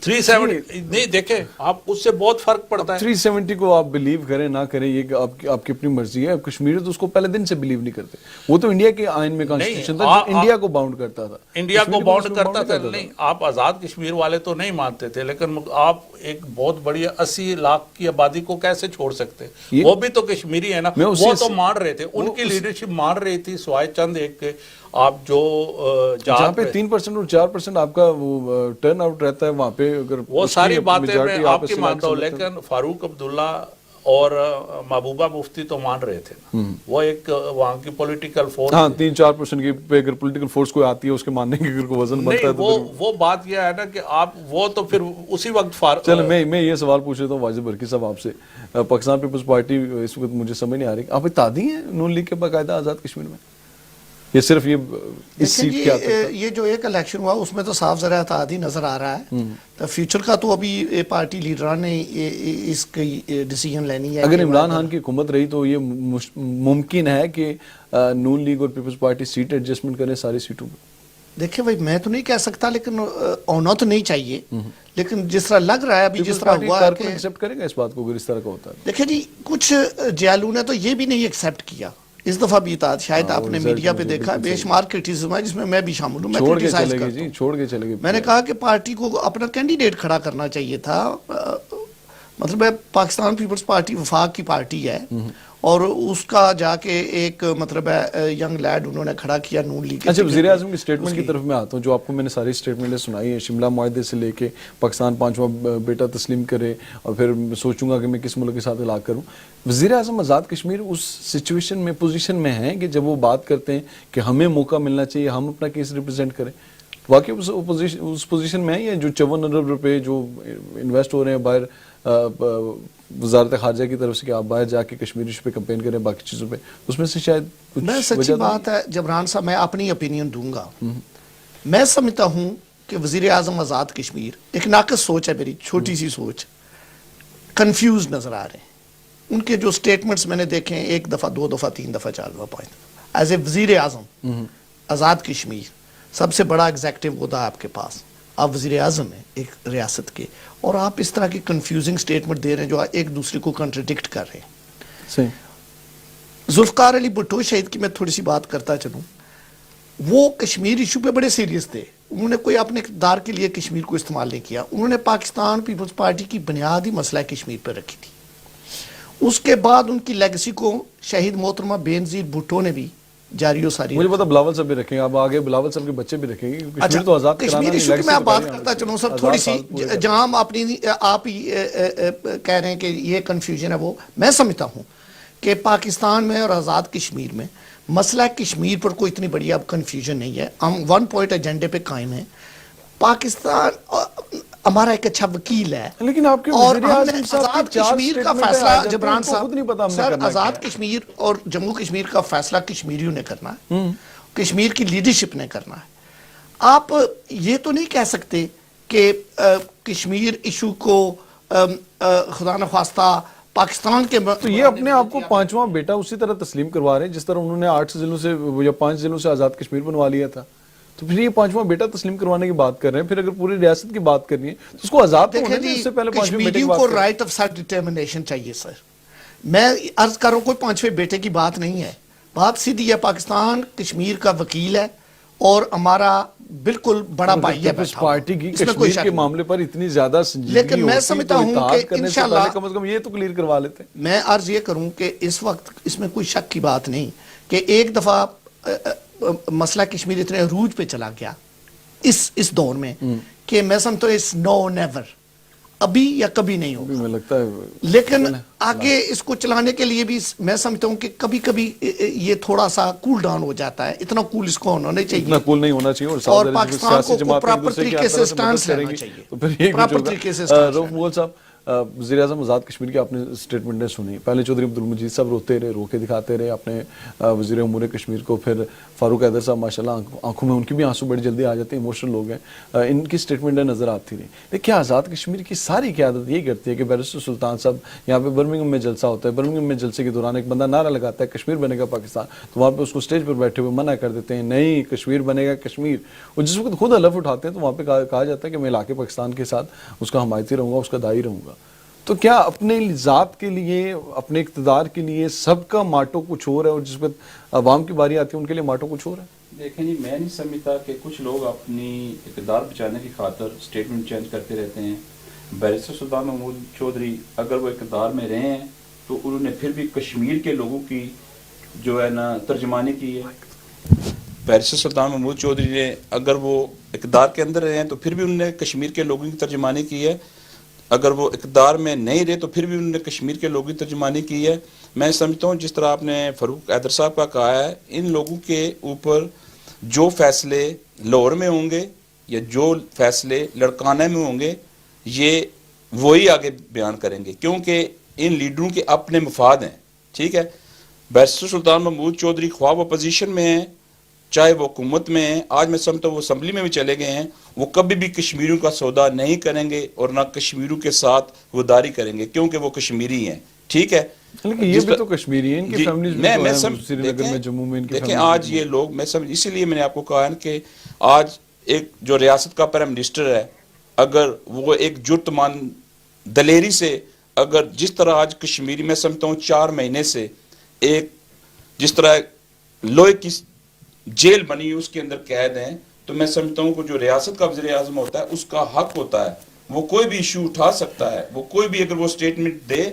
370 نہیں, دیکھیں آپ اس سے بہت فرق پڑتا ہے. 370 کو آپ بلیو کریں نہ کریں یہ آپ کی اپنی مرضی ہے. کشمیری تو اس کو پہلے دن سے بلیو نہیں کرتے. وہ تو انڈیا کے آئین میں کانسٹیٹیوشن تھا جو انڈیا کو باؤنڈ کرتا تھا. انڈیا کو باؤنڈ کرتا تھا. نہیں, آپ آزاد کشمیر والے تو نہیں مانتے تھے, لیکن آپ ایک بہت بڑی 80 لاکھ کی آبادی کو کیسے چھوڑ سکتے؟ وہ بھی تو کشمیری ہے نا, وہ تو مان رہے تھے, ان کی لیڈرشپ مان رہی تھی, سوائے چند ایک کے. آپ جو جہاں پہ 3% اور 4% آپ کا ٹرن آؤٹ رہتا ہے وہاں پہ اگر وہ ساری باتیں میں آپ کی مانتا ہوں, لیکن فاروق عبداللہ اور محبوبہ مفتی تو مان رہے تھے نا. وہ ایک وہاں کی پولیٹیکل فورس. ہاں 3-4% کی پہ اگر پولیٹیکل فورس کوئی آتی ہے اس کے ماننے کی اگر کوئی وزن بنتا ہے تو وہ بات یہ ہے نا کہ آپ وہ تو پھر اسی وقت چلیں میں یہ سوال پوچھ لیتا ہوں واجد برکی صاحب آپ سے. پاکستان پیپلز پارٹی اس وقت مجھے سمجھ نہیں آ رہی, آپ اتحادی ہیں نون لیگ کے باقاعدہ آزاد کشمیر میں؟ یہ صرف یہ اس سیٹ کیا یہ جو ایک الیکشن ہوا اس میں تو صاف ذرا اتحادی نظر آ رہا ہے. تو فیوچر کا تو ابھی پارٹی لیڈران نے اس کی ڈیسیجن لینی ہے. اگر عمران خان کی حکومت رہی تو یہ ممکن ہے کہ نون لیگ اور پیپلز پارٹی سیٹ ایڈجسٹمنٹ کریں ساری سیٹوں پہ؟ دیکھیں بھائی میں تو نہیں کہہ سکتا, لیکن ہونا تو نہیں چاہیے, لیکن جس طرح لگ رہا ہے ابھی جس طرح ہوا ہے کہ ایکسیپٹ کرے گا اس بات کو اگر اس طرح کا ہوتا ہے. دیکھیں جی کچھ جیالو نے تو یہ بھی نہیں ایکسیپٹ کیا اس دفعہ بھی اتحاد. شاید آپ نے میڈیا پہ دیکھا بے شمار کرٹیسزم ہے جس میں میں بھی شامل ہوں. میں کرٹیسائز کرتا ہوں, چھوڑ کے چلے گئے. میں نے کہا کہ پارٹی کو اپنا کینڈیڈیٹ کھڑا کرنا چاہیے تھا. مطلب ہے پاکستان پیپلز پارٹی وفاق کی پارٹی ہے اور اس کا جا کے ایک مطلب ہے ینگ لیڈ انہوں نے کھڑا کیا نون لیگ. اچھا وزیر اعظم کی سٹیٹمنٹ کی طرف میں آتا ہوں جو آپ کو میں نے ساری سٹیٹمنٹیں سنائی ہیں, شملہ معاہدے سے لے کے پاکستان 5واں بیٹا تسلیم کرے اور پھر سوچوں گا کہ میں کس ملک کے ساتھ علاقہ کروں. وزیر اعظم آزاد کشمیر اس سچویشن میں پوزیشن میں ہیں کہ جب وہ بات کرتے ہیں کہ ہمیں موقع ملنا چاہیے ہم اپنا کیس ریپرزینٹ کریں, واقعی اس پوزیشن میں ہیں یا جو 54 ارب روپے جو انویسٹ ہو رہے ہیں باہر وزارت خارجہ کی طرف سے کہ آپ باہر جا کے کشمیر ایشو پہ کمپین کریں باقی چیزوں پہ, اس میں سے شاید کچھ میں سچی بات ہے جبران صاحب میں اپنی اپینین دوں گا. میں سمجھتا ہوں کہ وزیر اعظم آزاد کشمیر ایک ناقص سوچ ہے, میری چھوٹی سی سوچ, کنفیوز نظر آ رہے ہیں. ان کے جو سٹیٹمنٹس میں نے دیکھے ہیں 1 دفعہ 2 دفعہ 3 دفعہ 4 دفعہ ایز اے وزیر اعظم آزاد کشمیر سب سے بڑا ایگزیکٹو عہدہ آپ کے پاس, آپ وزیر اعظم ہیں ایک ریاست کے, اور آپ اس طرح کی کنفیوزنگ سٹیٹمنٹ دے رہے ہیں جو ایک دوسرے کو کنٹرڈکٹ کر رہے ہیں. صحیح. ذوالفقار علی بھٹو شہید کی میں تھوڑی سی بات کرتا چلوں. وہ کشمیر ایشو پہ بڑے سیریس تھے, انہوں نے کوئی اپنے اقتدار کے لیے کشمیر کو استعمال نہیں کیا. انہوں نے پاکستان پیپلز پارٹی کی بنیادی مسئلہ کشمیر پہ رکھی تھی. اس کے بعد ان کی لیگسی کو شہید محترمہ بے نظیر بھٹو نے بھی جاری و ساری. مجھے پتا بلاول صاحب بھی رکھیں گے, اب آگے بلاول صاحب کے بچے بھی رکھیں گے. کشمیر تو آزاد کشمیر ایشو کی میں بات کرتا چلوں سر تھوڑی سی, جہاں ہم اپنی آپ ہی کہہ رہے ہیں کہ یہ کنفیوژن ہے, وہ میں سمجھتا ہوں کہ پاکستان میں اور آزاد کشمیر میں مسئلہ کشمیر پر کوئی اتنی بڑی اب کنفیوژن نہیں ہے. ہم 1 پوائنٹ ایجنڈے پہ قائم ہیں. پاکستان ہمارا ایک اچھا وکیل ہے, لیکن آپ کے اور آزاد کشمیر کا فیصلہ جبران صاحب سر آزاد کشمیر اور جموں کشمیر کا فیصلہ کشمیریوں نے کرنا ہے, کشمیر کی لیڈرشپ نے کرنا ہے. آپ یہ تو نہیں کہہ سکتے کہ کشمیر ایشو کو خدا نخواستہ پاکستان کے تو یہ اپنے آپ کو 5واں بیٹا اسی طرح تسلیم کروا رہے ہیں جس طرح انہوں نے 8 ضلعوں سے یا 5 ضلعوں سے آزاد کشمیر بنوا لیا تھا. تو پھر یہ 5واں بیٹا تسلیم کروانے کی بات کر رہے ہیں, پھر اگر پوری ریاست کی بات کرنی ہے تو اس کو آزاد ہونے دیں, اس سے پہلے 5ویں بیٹے کی بات کریں. کشمیریوں کو رائٹ آف سیلف ڈٹرمنیشن چاہیے سر. میں عرض کروں کوئی 5ویں بیٹے کی بات نہیں ہے, بات سیدھی ہے. پاکستان کشمیر کا وکیل ہے اور ہمارا بالکل بڑا بھائی ہے پیپلز پارٹی کی اس میں کوئی کشمیر شک کے نہیں۔ معاملے پر اتنی زیادہ سنجیدگی لیکن میں ہوتی سمجھتا تو ہوں اتحاد کہ کرنے سے انشاءاللہ پہلے کم از کم یہ تو کلیئر کروا لیتے۔ میں عرض یہ کروں کہ اس وقت اس میں کوئی شک کی بات نہیں کہ ایک دفعہ مسئلہ کشمیر اتنے عروج پہ چلا گیا اس دور میں کہ میں سمجھتا ہوں اس نو نیور ابھی یا کبھی نہیں ہوگا، مجھے لگتا ہے لیکن آگے اس کو چلانے کے لیے بھی میں سمجھتا ہوں کہ کبھی کبھی یہ تھوڑا سا کول ڈاؤن ہو جاتا ہے، اتنا کول اس کو ہونا نہیں اتنا چاہیے کول نہیں ہونا چاہیے، اور اور پاکستان کو پراپر طریقے سے سٹانس لینا چاہیے، تو پھر یہ پراپر طریقے سے سٹانس رؤف مغل صاحب، وزیر اعظم آزاد کشمیر کی آپ نے سٹیٹمنٹیں سنی، پہلے چودھری عبدالمجید صاحب روتے رہے، رو کے دکھاتے رہے اپنے وزیر امور کشمیر کو، پھر فاروق حیدر صاحب ماشاءاللہ آنکھوں میں ان کی بھی آنسو بڑی جلدی آ جاتے ہیں، ایموشنل لوگ ہیں، ان کی سٹیٹمنٹیں نظر آتی رہی، لیکن کیا آزاد کشمیر کی ساری قیادت یہی کرتی ہے کہ بیرسٹر سلطان صاحب یہاں پہ برمنگھم میں جلسہ ہوتا ہے، برمنگھم میں جلسے کے دوران ایک بندہ نعرہ لگاتا ہے کشمیر بنے گا پاکستان، تو وہاں پہ اس کو اسٹیج پر بیٹھے ہوئے منع کر دیتے ہیں نہیں کشمیر بنے گا کشمیر، اور جس وقت خود حلف اٹھاتے ہیں تو وہاں پہ کہا جاتا ہے کہ میں علاقے پاکستان کے ساتھ اس کا حمایتی رہوں گا، اس کا داعی رہوں گا۔ تو کیا اپنے ذات کے لیے، اپنے اقتدار کے لیے سب کا ماٹو کچھ اور ہے، اور جس وقت عوام کی باری آتی ہے ان کے لیے ماٹو کچھ اور ہے؟ دیکھیں جی، میں نہیں سمجھتا کہ کچھ لوگ اپنی اقتدار بچانے کی خاطر سٹیٹمنٹ چینج کرتے رہتے ہیں۔ بیرسٹر سلطان محمود چودھری اگر وہ اقتدار میں رہے ہیں تو انہوں نے پھر بھی کشمیر کے لوگوں کی جو ہے نا ترجمانی کی ہے۔ بیرسٹر سلطان محمود چودھری نے اگر وہ اقتدار کے اندر رہے ہیں تو پھر بھی انہوں نے کشمیر کے لوگوں کی ترجمانی کی ہے، اگر وہ اقتدار میں نہیں رہے تو پھر بھی انہوں نے کشمیر کے لوگوں کی ترجمانی کی ہے۔ میں سمجھتا ہوں جس طرح آپ نے فاروق حیدر صاحب کا کہا ہے، ان لوگوں کے اوپر جو فیصلے لاہور میں ہوں گے یا جو فیصلے لڑکانہ میں ہوں گے یہ وہی آگے بیان کریں گے، کیونکہ ان لیڈروں کے اپنے مفاد ہیں، ٹھیک ہے۔ بیرسٹر سلطان محمود چودھری خواہ وہ اپوزیشن میں ہیں چاہے وہ حکومت میں ہیں، آج میں سمجھتا ہوں وہ اسمبلی میں بھی چلے گئے ہیں، وہ کبھی بھی کشمیریوں کا سودا نہیں کریں گے اور نہ کشمیریوں کے ساتھ غداری کریں گے، کیونکہ وہ کشمیری ہیں، ٹھیک ہے۔ لیکن یہ بھی تو کشمیری ہیں، ان کی فیملیز بھی تو ہیں سری نگر میں، جموں میں ان کی دیکھیں آج یہ لوگ، میں سمجھ اسی لیے میں نے آپ کو کہا ہے کہ آج ایک جو ریاست کا پرائم منسٹر ہے، اگر وہ ایک جرتمان دلیری سے اگر جس طرح آج کشمیری میں سمجھتا ہوں 4 مہینے سے ایک جس طرح لوہے کی جیل بنی اس کے اندر قید ہیں، تو میں سمجھتا ہوں کہ جو ریاست کا وزیر اعظم ہوتا ہے اس کا حق ہوتا ہے، وہ کوئی بھی ایشو اٹھا سکتا ہے، وہ کوئی بھی اگر وہ سٹیٹمنٹ دے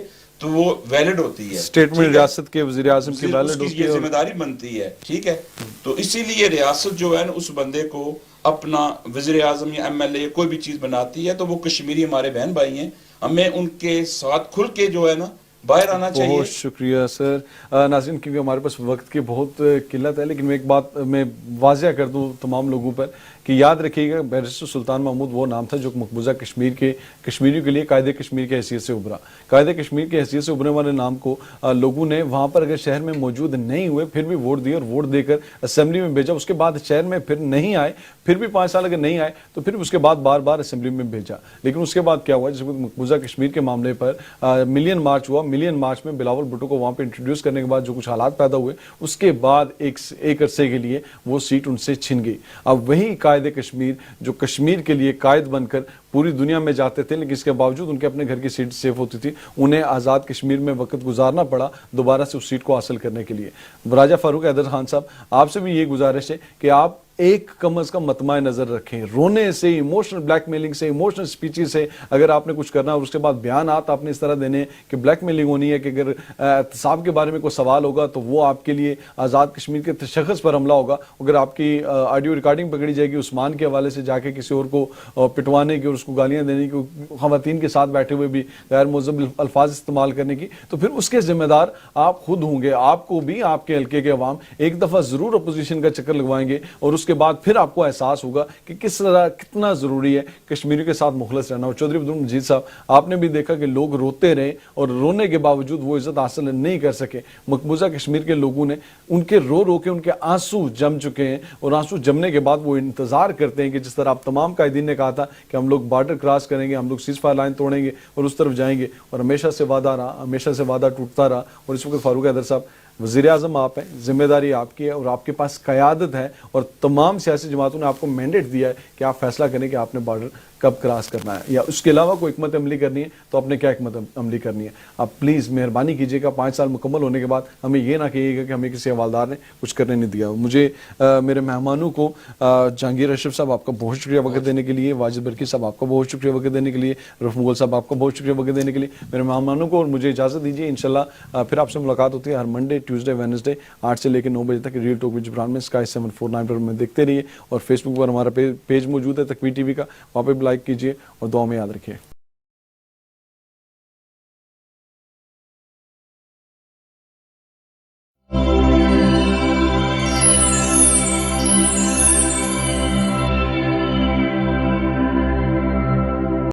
تو وہ ویلڈ ہوتی ہے، سٹیٹمنٹ ریاست کے وزیر اعظم کی ویلڈ اس کی ہوتی یہ ہے، ذمہ داری بنتی ہے، ٹھیک ہے۔ تو اسی لیے ریاست جو ہے نا اس بندے کو اپنا وزیر اعظم یا ایم ایل اے کوئی بھی چیز بناتی ہے تو وہ کشمیری ہمارے بہن بھائی ہیں، ہمیں ان کے ساتھ کھل کے جو ہے نا باہر آنا چاہیے۔ بہت شکریہ سر۔ ناظرین کیونکہ ہمارے پاس وقت کی بہت قلت ہے، لیکن میں ایک بات میں واضح کر دوں تمام لوگوں پر کہ یاد رکھیے گا بیرسٹر سلطان محمود وہ نام تھا جو مقبوضہ کشمیر کے کشمیریوں کے لیے قائد کشمیر کی حیثیت سے ابھرا، قائد کشمیر کی حیثیت سے ابھرنے والے نام کو لوگوں نے وہاں پر اگر شہر میں موجود نہیں ہوئے پھر بھی ووٹ دیے اور ووٹ دے کر اسمبلی میں بھیجا، اس کے بعد شہر میں پھر نہیں آئے، پھر بھی 5 سال اگر نہیں آئے تو پھر اس کے بعد بار بار اسمبلی میں بھیجا، لیکن اس کے بعد کیا ہوا، جس وقت مقبوضہ کشمیر کے معاملے پر ملین مارچ ہوا، ملین مارچ میں بلاول بھٹو کو وہاں پہ انٹروڈیوس کرنے کے بعد جو کچھ حالات پیدا ہوئے اس کے بعد ایک عرصے کے لیے وہ سیٹ ان سے چھن گئی۔ اب وہی قائد کشمیر جو کشمیر کے لیے قائد بن کر پوری دنیا میں جاتے تھے، لیکن اس کے باوجود ان کے اپنے گھر کی سیٹ سیف ہوتی تھی، انہیں آزاد کشمیر میں وقت گزارنا پڑا دوبارہ سے اس سیٹ کو حاصل کرنے کے لیے۔ راجہ فاروق حیدر خان صاحب، آپ سے بھی یہ گزارش ہے کہ آپ ایک کم از کم مطمع نظر رکھیں، رونے سے، ایموشنل بلیک میلنگ سے، ایموشنل سپیچز سے اگر آپ نے کچھ کرنا اور اس کے بعد بیانات آپ نے اس طرح دینے کہ بلیک میلنگ ہونی ہے کہ اگر احتساب کے بارے میں کوئی سوال ہوگا تو وہ آپ کے لیے آزاد کشمیر کے تشخص پر حملہ ہوگا، اگر آپ کی آڈیو ریکارڈنگ پکڑی جائے گی عثمان کے حوالے سے جا کے کسی اور کو پٹوانے کی اور اس کو گالیاں دینے کی، خواتین کے ساتھ بیٹھے ہوئے بھی غیر مہذب الفاظ استعمال کرنے کی، تو پھر اس کے ذمہ دار آپ خود ہوں گے۔ آپ کو بھی آپ کے حلقے کے عوام ایک دفعہ ضرور اپوزیشن کا چکر لگوائیں گے اور اس کے بعد پھر آپ کو احساس ہوگا کہ کس طرح کتنا ضروری ہے کشمیریوں کے ساتھ مخلص رہنا۔ اور چودھری عبدالمجید صاحب، آپ نے بھی دیکھا کہ لوگ روتے رہے اور رونے کے باوجود وہ عزت حاصل نہیں کر سکے۔ مقبوضہ کشمیر کے لوگوں نے ان کے رو کے ان کے آنسو جم چکے ہیں، اور آنسو جمنے کے بعد وہ انتظار کرتے ہیں کہ جس طرح آپ تمام قائدین نے کہا تھا کہ ہم لوگ بارڈر کراس کریں گے، ہم لوگ سیز فائر لائن توڑیں گے اور اس طرف جائیں گے، اور ہمیشہ سے وعدہ رہا، ہمیشہ سے وعدہ ٹوٹتا رہا۔ اور اس وقت فاروق حیدر صاحب وزیر اعظم آپ ہیں، ذمہ داری آپ کی ہے اور آپ کے پاس قیادت ہے، اور تمام سیاسی جماعتوں نے آپ کو مینڈیٹ دیا ہے کہ آپ فیصلہ کریں کہ آپ نے بارڈر کب کراس کرنا ہے, یا اس کے علاوہ کوئی حکمت عملی کرنی ہے تو آپ نے کیا حکمت عملی کرنی ہے. آپ پلیز مہربانی کیجیے گا 5 سال مکمل ہونے کے بعد ہمیں یہ نہ کہیے گا کہ ہمیں کسی حوالدار نے کچھ کرنے نہیں دیا. مجھے میرے مہمانوں کو جہانگیر اشرف صاحب آپ کا بہت شکریہ وقت دینے کے لیے, واجد برکی صاحب آپ کا بہت شکریہ وقت دینے کے لیے, رف مغل صاحب آپ کا بہت شکریہ وقت دینے کے لیے, میرے مہمانوں کو. اور مجھے اجازت دیجیے, انشاءاللہ پھر آپ سے ملاقات ہوتی ہے ہر منڈے, ٹیوزڈے, وینسڈے 8 سے لے کے 9 بجے تک ریئل ٹاک ود جبران میں اسکائی 749 پر میں دیکھتے رہیے. اور فیس بک پر ہمارا پیج موجود ہے تکبیر ٹی وی کا, وہاں پہ بھی لائک کیجیے اور دعا میں یاد رکھیے.